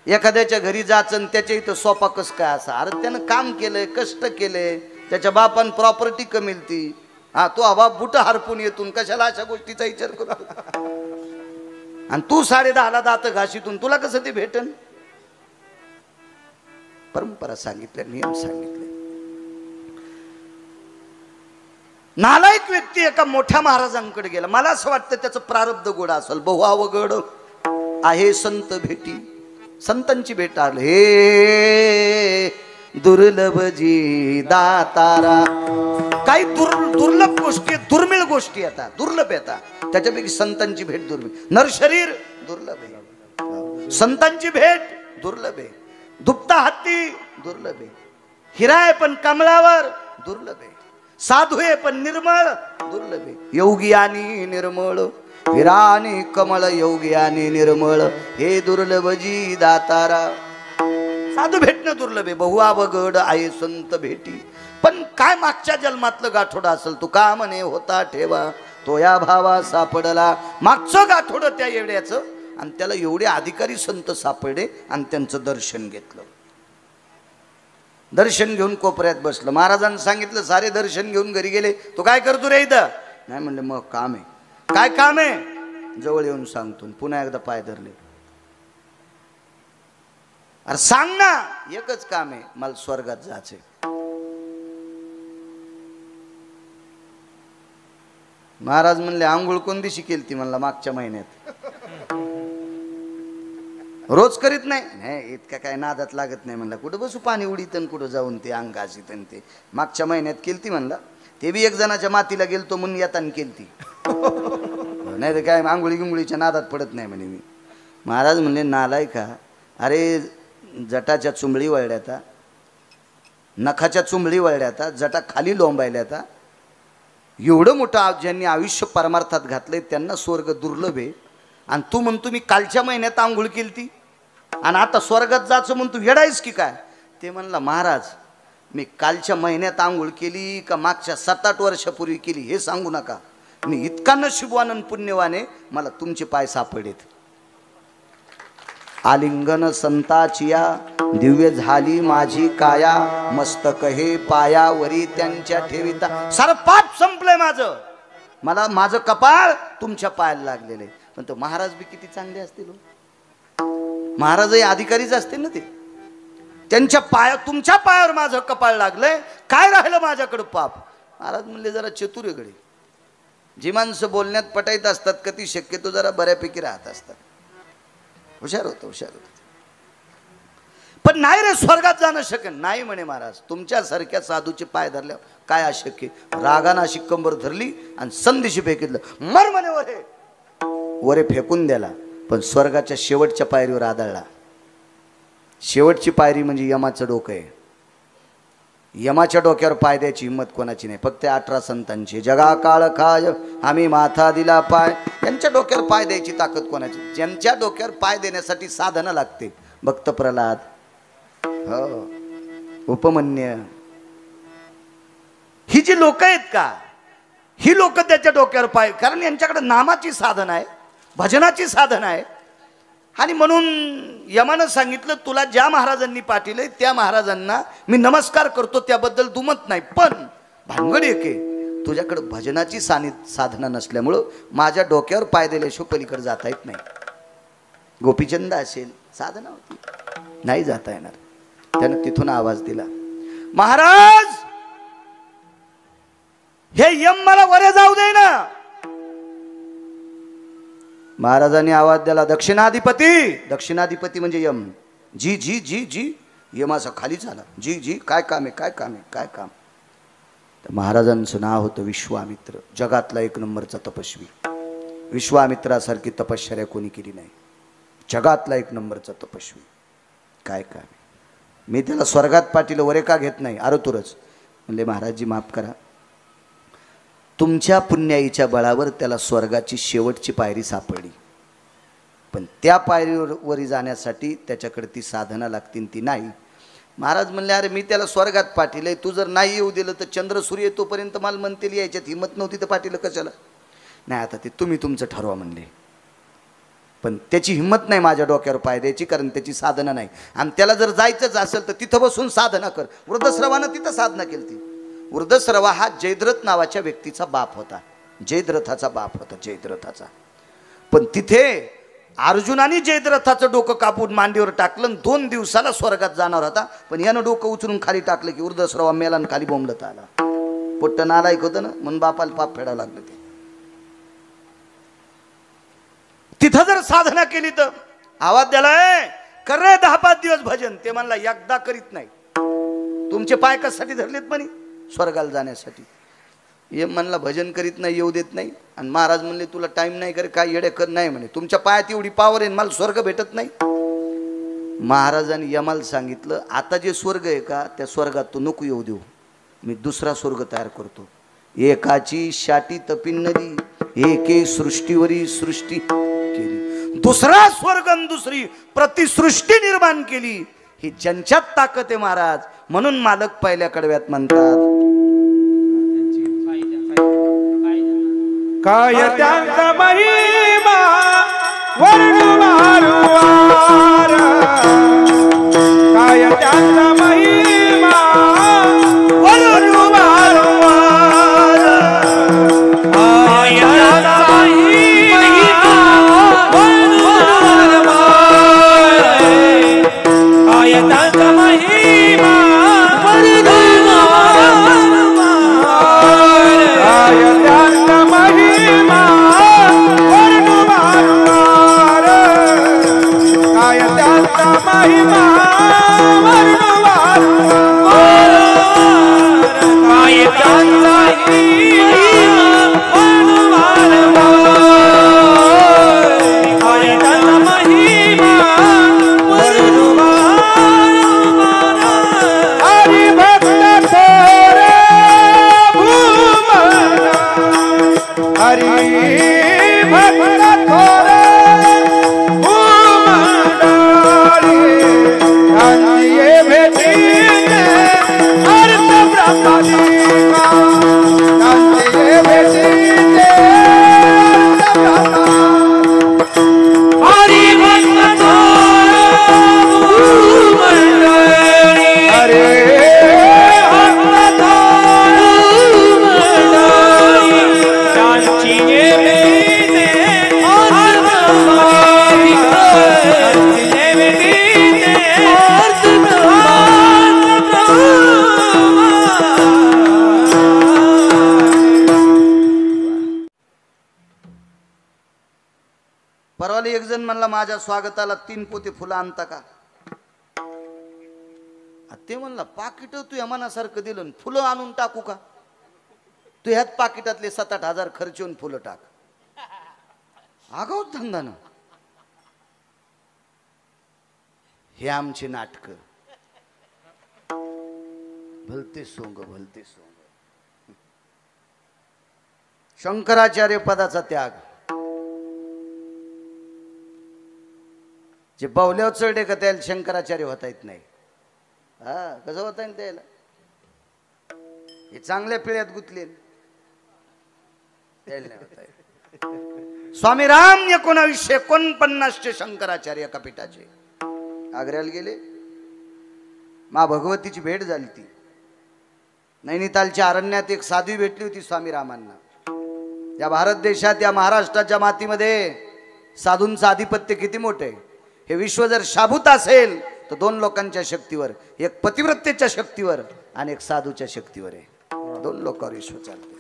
Speaker 1: एखाद्याच्या घरी जायचं आणि त्याच्या इथं सोपा कस काय असा, अरे त्यानं काम केलंय, कष्ट केले, त्याच्या बापान प्रॉपर्टी कमिलती, हा तो बाप बुट हरपून येतून कशाला अशा गोष्टीचा विचार करू. आणि तू 10:30 दात घाशीतून तुला कसं ते भेटन. परंपरा सांगितल्या, नियम सांगितले. नालायक व्यक्ती एका मोठ्या महाराजांकडे गेला. मला असं वाटतं त्याचं प्रारब्ध गोड असेल. बहुआवगड आहे संत भेटी, संतांची भेट आली. हे दुर्लभ जी दातारा. काही दुर्लभ गोष्टी, दुर्मिळ गोष्टी येतात, दुर्लभ येतात. त्याच्यापैकी संतांची भेट दुर्मिळ. नरशरीर दुर्लभ आहे, संतांची भेट दुर्लभ आहे. दुपता हत्ती दुर्लभ आहे. हिरा आहे पण कमळावर दुर्लभ आहे. साधू आहे पण निर्मळ दुर्लभ आहे. योगी आणि निर्मळ, हिरा आणि कमळ, योगी आणि निर्मळ, हे दुर्लभ जी दातारा. साधू भेटणं दुर्लभ आहे. बहुआवगड आहे संत भेटी. पण काय मागच्या जन्मातलं गाठोडं असेल, तू का म्हणे होता ठेवा तो या भावा सापडला. मागचं गाठोडं त्या येड्याचं, आणि त्याला एवढे अधिकारी संत सापडले आणि त्यांचं दर्शन घेतलं. दर्शन घेऊन कोपऱ्यात बसलं. महाराजांनी सांगितलं, सारे दर्शन घेऊन घरी गेले. तो काय करतो रे इथं? नाही म्हणले, मग काम आहे. काय काम आहे? जवळ येऊन सांगतो. पुन्हा एकदा पाय धरले. अरे सांग ना. एकच काम आहे, मला स्वर्गात जायचंय. महाराज म्हणले, आंघोळ कोण दिवशी केली ती? म्हणला मागच्या महिन्यात. रोज करीत नाही? नाही, इतका काय नादात लागत नाही. म्हणला कुठं बसू पाणी उडीत आणि कुठं जाऊन ते अंग घासीत आणि ते. मागच्या महिन्यात केलती म्हणला. ते बी एक जणाच्या मातीला गेलतो म्हणून येताना केलती. नाही तर काय आंघोळी गिंगोळीच्या नादात पडत नाही म्हणे मी. महाराज म्हणले, नालाय का, अरे जटाच्या चुंबळी वळल्याता, नखाच्या चुंबळी वळल्याता, जटा खाली लोंबायल्याता. एवढं मोठं ज्यांनी आयुष्य परमार्थात घातलंय त्यांना स्वर्ग दुर्लभ आहे. आणि तू म्हणतो मी कालच्या महिन्यात आंघोळ केलती आणि आता स्वर्गात जायचं म्हणतो, येडायस की काय? ते म्हणला, महाराज मी कालच्या महिन्यात आंघोळ केली का मागच्या 7-8 वर्षापूर्वी केली हे सांगू नका. मी इतका नशीबवान आणि पुण्यवाने, मला तुमचे पाय सापडेत. आलिंगन संताचिया दिव्य झाली माझी काया, मस्तक हे पायावरी त्यांच्या ठेविता. सारं पाप संपलंय माझं. मला माझं कपाळ तुमच्या पायाला लागलेलं आहे. पण तो महाराज बी किती चांगले असतील. महाराजही अधिकारीच असतील ना ते. त्यांच्या तुमच्या पायावर माझं कपाळ लागलंय, काय राहिलं माझ्याकडं पाप? महाराज म्हणले, जरा चतुरेकडे जी माणसं बोलण्यात पटायत असतात का ती शक्यतो जरा बऱ्यापैकी राहत असतात. हुशार होतं. पण नाही रे, स्वर्गात जाणं शक्य नाही म्हणे महाराज. तुमच्यासारख्या साधूचे पाय धरल्यावर काय अशक्य? रागानं अशी कंबर धरली आणि संदेशी फेकितलं. मर म्हणे वरे फेकून द्याला. पण स्वर्गाच्या शेवटच्या पायरीवर आदळला. शेवटची पायरी म्हणजे यमाचं डोकं आहे. यमाच्या डोक्यावर पाय द्यायची हिंमत कोणाची नाही, फक्त 18 संतांची. जगा काळ खाय आम्ही माथा दिला पाय. यांच्या डोक्यावर पाय द्यायची ताकद कोणाची? ज्यांच्या डोक्यावर पाय देण्यासाठी साधना लागते. भक्त प्रल्हाद, हो, उपमन्य, ही जी लोक आहेत का, ही लोक त्याच्या डोक्यावर पाय, कारण यांच्याकडे नामाची साधना आहे, भजनाची साधना आहे. आणि म्हणून यमानं सांगितलं, तुला ज्या महाराजांनी पाठवलंय त्या महाराजांना मी नमस्कार करतो, त्याबद्दल दुमत नाही. पण भानगड एक आहे, तुझ्याकडे भजनाची साधना नसल्यामुळं माझ्या डोक्यावर पाय दिल्याशिवाय पलीकडे जाता येत नाही. गोपीचंद असेल, साधना होती. नाही जाता येणार. त्यानं तिथून आवाज दिला, महाराज हे यम मला वरे जाऊ दे ना. महाराजांनी आवाज दिला, दक्षिणाधिपती. दक्षिणाधिपती म्हणजे यम. जी जी जी जी. यमाचा खाली झाला. जी जी काय काम आहे, काय काम आहे, काय काम. तर महाराजांचं नाव होतं विश्वामित्र. जगातला एक नंबरचा तपस्वी. विश्वामित्रासारखी तपश्चर्या कोणी केली नाही. जगातला एक नंबरचा तपस्वी. काय काम. मी त्याला स्वर्गात पाटील वरे का घेत नाही, आरतुरच म्हणले, महाराजजी माफ करा, तुमच्या पुण्याईच्या बळावर त्याला स्वर्गाची शेवटची पायरी सापडली, पण त्या पायरीवर जाण्यासाठी त्याच्याकडे ती साधना लागतील, ती नाही. महाराज म्हणले, अरे मी त्याला स्वर्गात पाठीलय, तू जर नाही येऊ दिलं तर चंद्र सूर्य येतोपर्यंत मला म्हणतील यायच्यात हिंमत नव्हती तर पाठीलं कशाला. नाही आता ते तुम्ही तुमचं ठरवा म्हणले, पण त्याची हिंमत नाही माझ्या डोक्यावर पाय द्यायची, कारण त्याची साधना नाही. आणि त्याला जर जायचंच असेल तर तिथं बसून साधना कर. वृद्धश्रवानं तिथं साधना केली ती. वृद्धश्रवा हा जयद्रथ नावाच्या व्यक्तीचा बाप होता. जयद्रथाचा बाप होता, जयद्रथाचा. पण तिथे अर्जुनाने जयद्रथाचं डोकं कापून मांडीवर टाकलं, 2 दिवसाला स्वर्गात जाणार होता, पण यानं डोकं उचलून खाली टाकलं की वृद्धश्रवा मेला आणि खाली बोंबलत आला. पोट्ट नालायक होतं ना, म्हणून बापाला पाप फेडावं लागलं. ते तिथं जर साधना केली तर आवाज द्यालाय, कर रे 10-5 दिवस भजन. ते म्हणला एकदा करीत नाही. तुमचे पाय कशासाठी धरलेत म्हणे, स्वर्गाला जाण्यासाठी. हे म्हणला भजन करीत नाही, येऊ देत नाही. आणि महाराज म्हणले, तुला टाइम नाही करे, काय येडे कर नाही म्हणे, तुमच्या पायात एवढी पावर आहे, मला स्वर्ग भेटत नाही. महाराजांनी यमाला सांगितलं, आता जे स्वर्ग आहे का त्या स्वर्गात तू नको येऊ देऊ, मी दुसरा स्वर्ग तयार करतो. एकाची शाटी तपिन नदी, एके सृष्टीवरी सृष्टी केली, दुसरा स्वर्ग दुसरी प्रतिसृष्टी निर्माण केली. ही ज्यांच्यात ताकद आहे महाराज, म्हणून मालक पहिल्या कडव्यात म्हणतात,
Speaker 2: काय त्यांचा महिमा वर्णू वारंवार, काय त्यांचा महिमा वर्णू वारंवार, काय त्यांचा महिमा वर्णू वारंवार, काय त्यांचा महिमा वर्णू वारंवार, काय त्यांचा महिमा वर्णू वारंवार, काय त्यांचा महिमा वर्णू वारंवार, काय त्यांचा महिमा वर्णू वारंवार, काय त्यांचा महिमा वर्णू वारंवार. हरी भक्त थोरे भूमंडळ, हरी भक्त थोरे भूमंडळी, त्यांची भेटीने अर्थ प्रसादिका, त्यांची भेटीने अर्थ प्रसादिका. हरी भक्त थोरे भूमंडळी, हरी भक्त थोरे त्यांची भेटीने अर्थ प्रसादिका, त्यांची भेटीने अर्थ प्रसादिका.
Speaker 1: परवाली एक जण म्हणला, माझ्या स्वागताला 3 पोते फुलं आणता का. ते म्हणला, पाकिट तू या मनासारखं दिलं, फुलं आणून टाकू का. तू ह्यात पाकिटातले 7-8 हजार खर्च येऊन फुलं टाक. आगाऊ धंदा ना. हे आमचे नाटक. भलते सोंग, भलते सोंग. शंकराचार्य पदाचा त्याग. जे बावल्यावर चढे का त्याला शंकराचार्य होता येत नाही. हा कसं होता येईल त्याला. हे चांगल्या पिढ्यात गुतले, त्याला नाही होता येत. स्वामी राम 1949 शंकराचार्य एका पीठाचे आग्र्याला गेले. मा भगवतीची भेट झाली. ती नैनितालच्या अरण्यात एक साध्वी भेटली होती स्वामी रामांना. या भारत देशात, या महाराष्ट्राच्या मातीमध्ये साधूंचं आधिपत्य किती मोठे आहे. हे विश्व जर शाबूत असेल तर दोन लोकांच्या शक्तीवर, एक पतिव्रतेच्या शक्तीवर आणि एक साधूच्या शक्तीवर आहे. दोन लोकांवर विश्व चालते.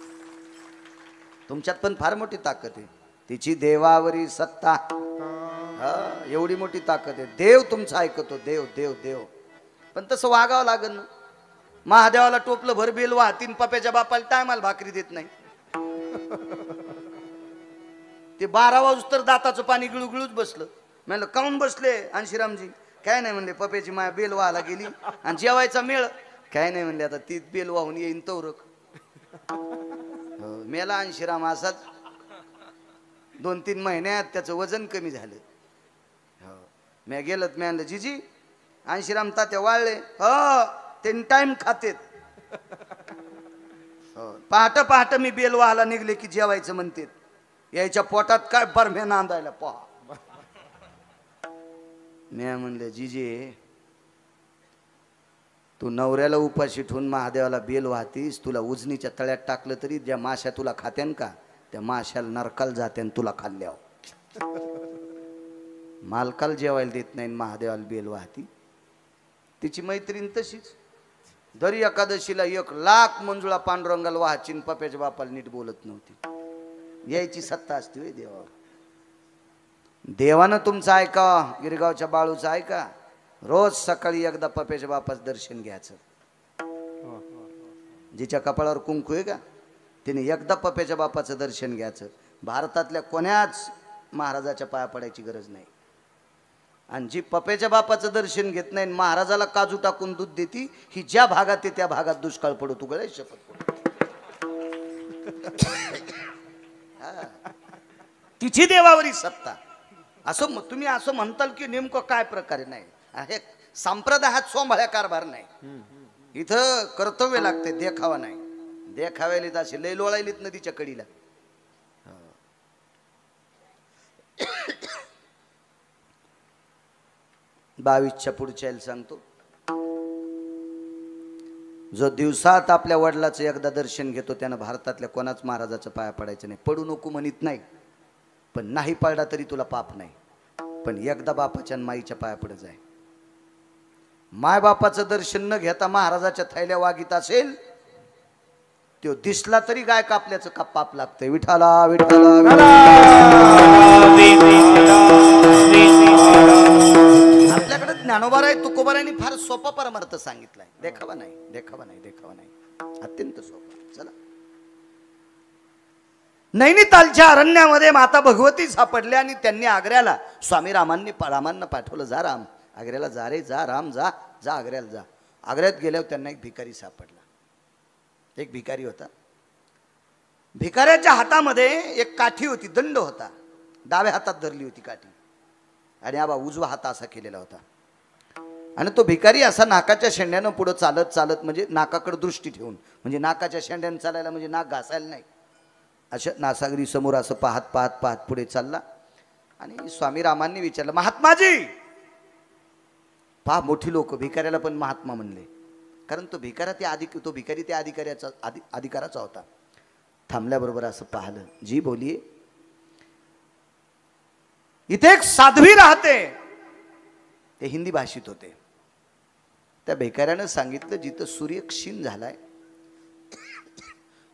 Speaker 1: तुमच्यात पण फार मोठी ताकद आहे. तिची देवावरी सत्ता, हा एवढी मोठी ताकद आहे. देव तुमचं ऐकतो, देव देव देव. पण तसं वागावं लागेल ना. महादेवाला टोपलं भर बेल वाहतीन, पप्याच्या बापाला टायमाला भाकरी देत नाही. ते 12 वाजता तर दाताचं पाणी गिळूगिळूच बसलं. म्हणलं काऊन बसले अंशीरामजी? काय नाही म्हणले, पप्याची माया बेल व्हायला गेली आणि जेवायचा मेळ. काय नाही म्हणले, आता ती बेल वाहून येईन तवरक. मेला अंशीराम असाच. 2-3 महिन्यात त्याचं वजन कमी झालं. मी गेलं, मी आणलं जीजी अंशीराम तात्या वाळले. हो ते टाइम खातेत. पहाट पहाट मी बेल व्हायला निघले की जेवायचं म्हणते. यायच्या पोटात काय बरम्या नांदायला पहा. मी म्हणलं जीजे तू नवऱ्याला उपाशी ठेवून महादेवाला बेल वाहतीस. तुला उजनीच्या तळ्यात टाकलं तरी ज्या माश्या तुला खात्यान का, त्या माश्याला नरकाल जात्यान तुला खाल्ल्यावर. मालकाला जेवायला देत नाही, महादेवाला बेल वाहती. तिची मैत्रीण तशीच. दरी एकादशीला 1,00,000 मंजुळा पांडुरंगाला वाहाचीन, पप्याच्या बापाला नीट बोलत नव्हती. यायची सत्ता असते होय देवावर. देवानं तुमचं ऐका, गिरगावच्या बाळूचं ऐका. रोज सकाळी एकदा पप्याच्या बापाचं दर्शन घ्यायचं. जिच्या कपाळावर कुंकू आहे का तिने एकदा पप्याच्या बापाचं दर्शन घ्यायचं. भारतातल्या कोण्याच महाराजाच्या पाया पडायची गरज नाही. आणि जी पप्याच्या बापाचं दर्शन घेत नाही, महाराजाला काजू टाकून दूध देती, ही ज्या भागात आहे त्या भागात दुष्काळ पडू. तू गळे शपथ. तिची देवावरी सत्ता. असं तुम्ही असं म्हणताल की नेमकं काय प्रकारे नाही. हे संप्रदायात सोंभाळ्या कारभार नाही. इथं कर्तव्य लागते, देखावा नाही. देखाव्याला असे लय लोळायलीत नदीच्या कडीला. 22च्या पुढच्या सांगतो. जो दिवसात आपल्या वडिलाचं एकदा दर्शन घेतो त्यानं भारतातल्या कोणाच महाराजाचं पाया पडायचं नाही. पडू नको म्हणत नाही, पण नाही पडला तरी तुला पाप नाही. पण एकदा बापाच्या माईच्या पाया पडत जाय. माय बापाचं दर्शन न घेता महाराजाच्या थैल्या वागीत असेल, तो दिसला तरी गाय कापल्याचं का पाप लागतंय. विठाला विठाला. आपल्याकडे ज्ञानोबा आहे, तुकोबारायांनी फार सोपा परमार्थ सांगितलाय. देखावा नाही, देखावा नाही, देखावा नाही. अत्यंत सोपा. चला. नैनितालच्या अरण्यामध्ये माता भगवती सापडल्या आणि त्यांनी आग्र्याला स्वामी रामांना पाठवलं. जा राम, आग्र्याला जा रे, जा राम, जा जा आग्र्याला जा. आग्र्यात गेल्यावर त्यांना एक भिकारी सापडला. एक भिकारी होता. भिकाऱ्याच्या हातामध्ये एक काठी होती, दंड होता. डाव्या हातात धरली होती काठी आणि आबा उजवा हात असा केलेला होता. आणि तो भिकारी असा नाकाच्या शेंड्यानं पुढे चालत चालत, म्हणजे नाकाकडे दृष्टी ठेवून, म्हणजे नाकाच्या शेंड्यानं चालायला, म्हणजे नाक घासायला नाही, अशा नासागरी समोर असं पाहत पाहत पाहत पुढे चालला. आणि स्वामी रामांनी विचारलं, महात्माजी. पहा मोठी लोक भिकाऱ्याला पण महात्मा म्हणले, कारण तो भिकारी त्या अधिकाराचा होता. थांबल्याबरोबर असं पाहिलं. जी बोलिये. इथे एक साध्वी राहते. ते हिंदी भाषित होते. त्या भिकाऱ्यानं सांगितलं, जिथं सूर्य क्षीण झालाय,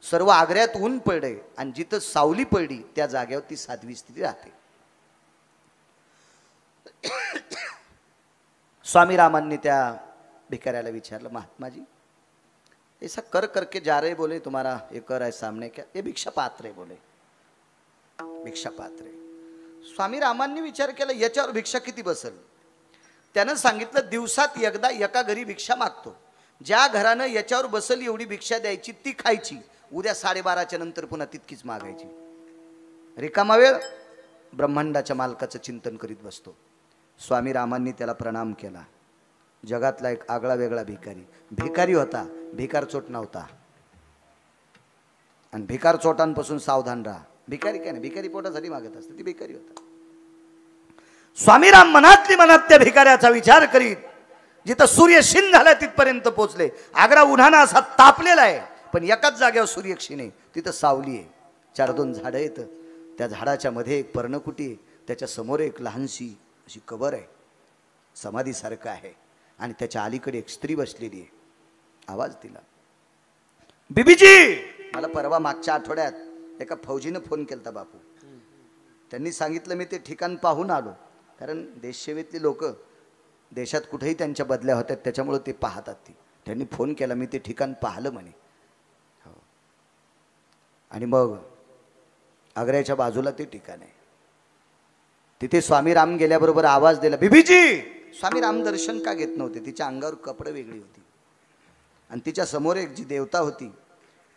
Speaker 1: सर्व आग्र्यात ऊन पडले आणि जिथं सावली पडली त्या जागेवर ती साध्वी स्त्री राहते. स्वामी रामांनी त्या भिकाऱ्याला विचारलं, महात्मा जी ऐसा कर करके जा रहे, बोले तुम्हारा ये कर है सामने क्या? ये भिक्षा पात्र है, बोले भिक्षा पात्र है. स्वामी रामांनी विचार केला, याच्यावर भिक्षा किती बसल? त्यानं सांगितलं, दिवसात एकदा एका घरी भिक्षा मागतो. ज्या घरानं याच्यावर बसल एवढी भिक्षा द्यायची, ती खायची. उद्या 12:30च्या नंतर पुन्हा तितकीच मागायची. रिकामा वेळ ब्रह्मांडाच्या मालकाचं चिंतन करीत बसतो. स्वामी रामांनी त्याला प्रणाम केला. जगातला एक आगळा वेगळा भिकारी होता. भिकार चोट नव्हता. आणि भिकार चोटांपासून सावधान राहा. भिकारी काय नाही, भिकारी पोटासाठी मागत असते, ती भिकारी होता. स्वामी राम मनातली मनात त्या भिकाऱ्याचा विचार करीत जिथं सूर्य क्षीण झाला तिथपर्यंत पोहोचले. आग्रा उन्हानं असा तापलेला आहे, पण एकाच जागेवर सूर्य क्षीण आहे. तिथं सावली आहे. 4-2 झाडं आहेत. त्या झाडाच्या मध्ये एक पर्णकुटी आहे. त्याच्या समोर एक लहानशी अशी कबर आहे, समाधीसारखं आहे. आणि त्याच्या अलीकडे एक स्त्री बसलेली आहे. आवाज दिला, बीबीजी. मला परवा मागच्या आठवड्यात एका फौजीनं फोन केलता बापू. त्यांनी सांगितलं मी ते ठिकाण पाहून आलो, कारण देशसेवेतली लोक देशात कुठेही त्यांच्या बदल्या होत्यात, त्याच्यामुळे ते पाहतात. त्यांनी फोन केला, मी ते ठिकाण पाहिलं म्हणे. हो. आणि मग आग्र्याच्या बाजूला ते ठिकाण आहे. तिथे स्वामी राम गेल्याबरोबर आवाज दिला, बीबीजी. स्वामी राम दर्शन का घेत नव्हते? तिच्या अंगावर कपडे वेगळी होती आणि तिच्या समोर एक जी देवता होती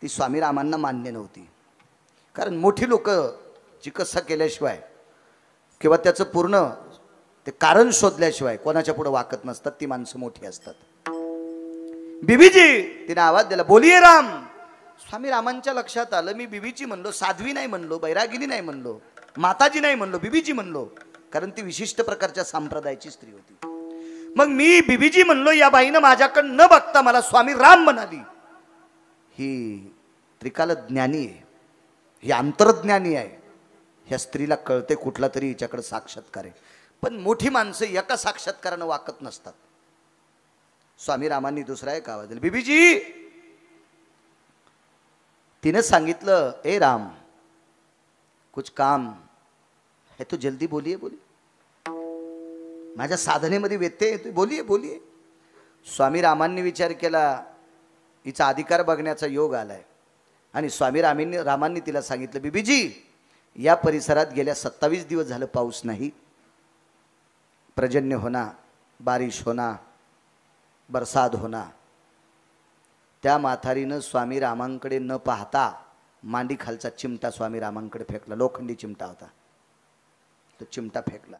Speaker 1: ती स्वामी रामांना मान्य नव्हती. कारण मोठी लोक चिकित्सा केल्याशिवाय किंवा त्याचं पूर्ण ते कारण शोधल्याशिवाय कोणाच्या पुढे वाकत नसतात. ती माणसं मोठी असतात. बीबीजी तिने आवाज दिला, बोलिये राम. स्वामी रामांच्या लक्षात आलं, मी बीबीजी म्हणलो, साध्वी नाही म्हणलो, बैरागिनी नाही म्हणलो, माताजी नाही म्हणलो, बीबीजी म्हणलो, कारण ती विशिष्ट प्रकारच्या संप्रदायाची स्त्री होती. मग मी बीबीजी म्हणलो, या बाईनं माझ्याकडे न बघता मला स्वामी राम म्हणाली. ही त्रिकाल ज्ञानी आहे, ही अंतर्ज्ञानी आहे. ह्या स्त्रीला कळते कुठला तरी हिच्याकडे साक्षात्कार आहे. पण मोठी माणसं एका साक्षात्कारानं वाकत नसतात. स्वामी रामांनी दुसरा एक आवाज दिला, बीबीजी. तिने सांगितलं, ए राम, कुछ काम है तो जल्दी बोलिए. माझ्या साधनेमध्ये व्यत्यय येतोय, बोलिये. स्वामी रामांनी विचार केला, हिचा अधिकार बघण्याचा योग आलाय. आणि स्वामी रामांनी तिला सांगितलं, बीबीजी, या परिसरात गेल्या 27 दिवस झालं पाऊस नाही. पर्जन्य होना, बारिश होना, बरसात होना. त्या म्हातारीनं स्वामी रामांकडे न पाहता मांडी खालचा चिमटा स्वामी रामांकडे फेकला. लोखंडी चिमटा होता, तो चिमटा फेकला.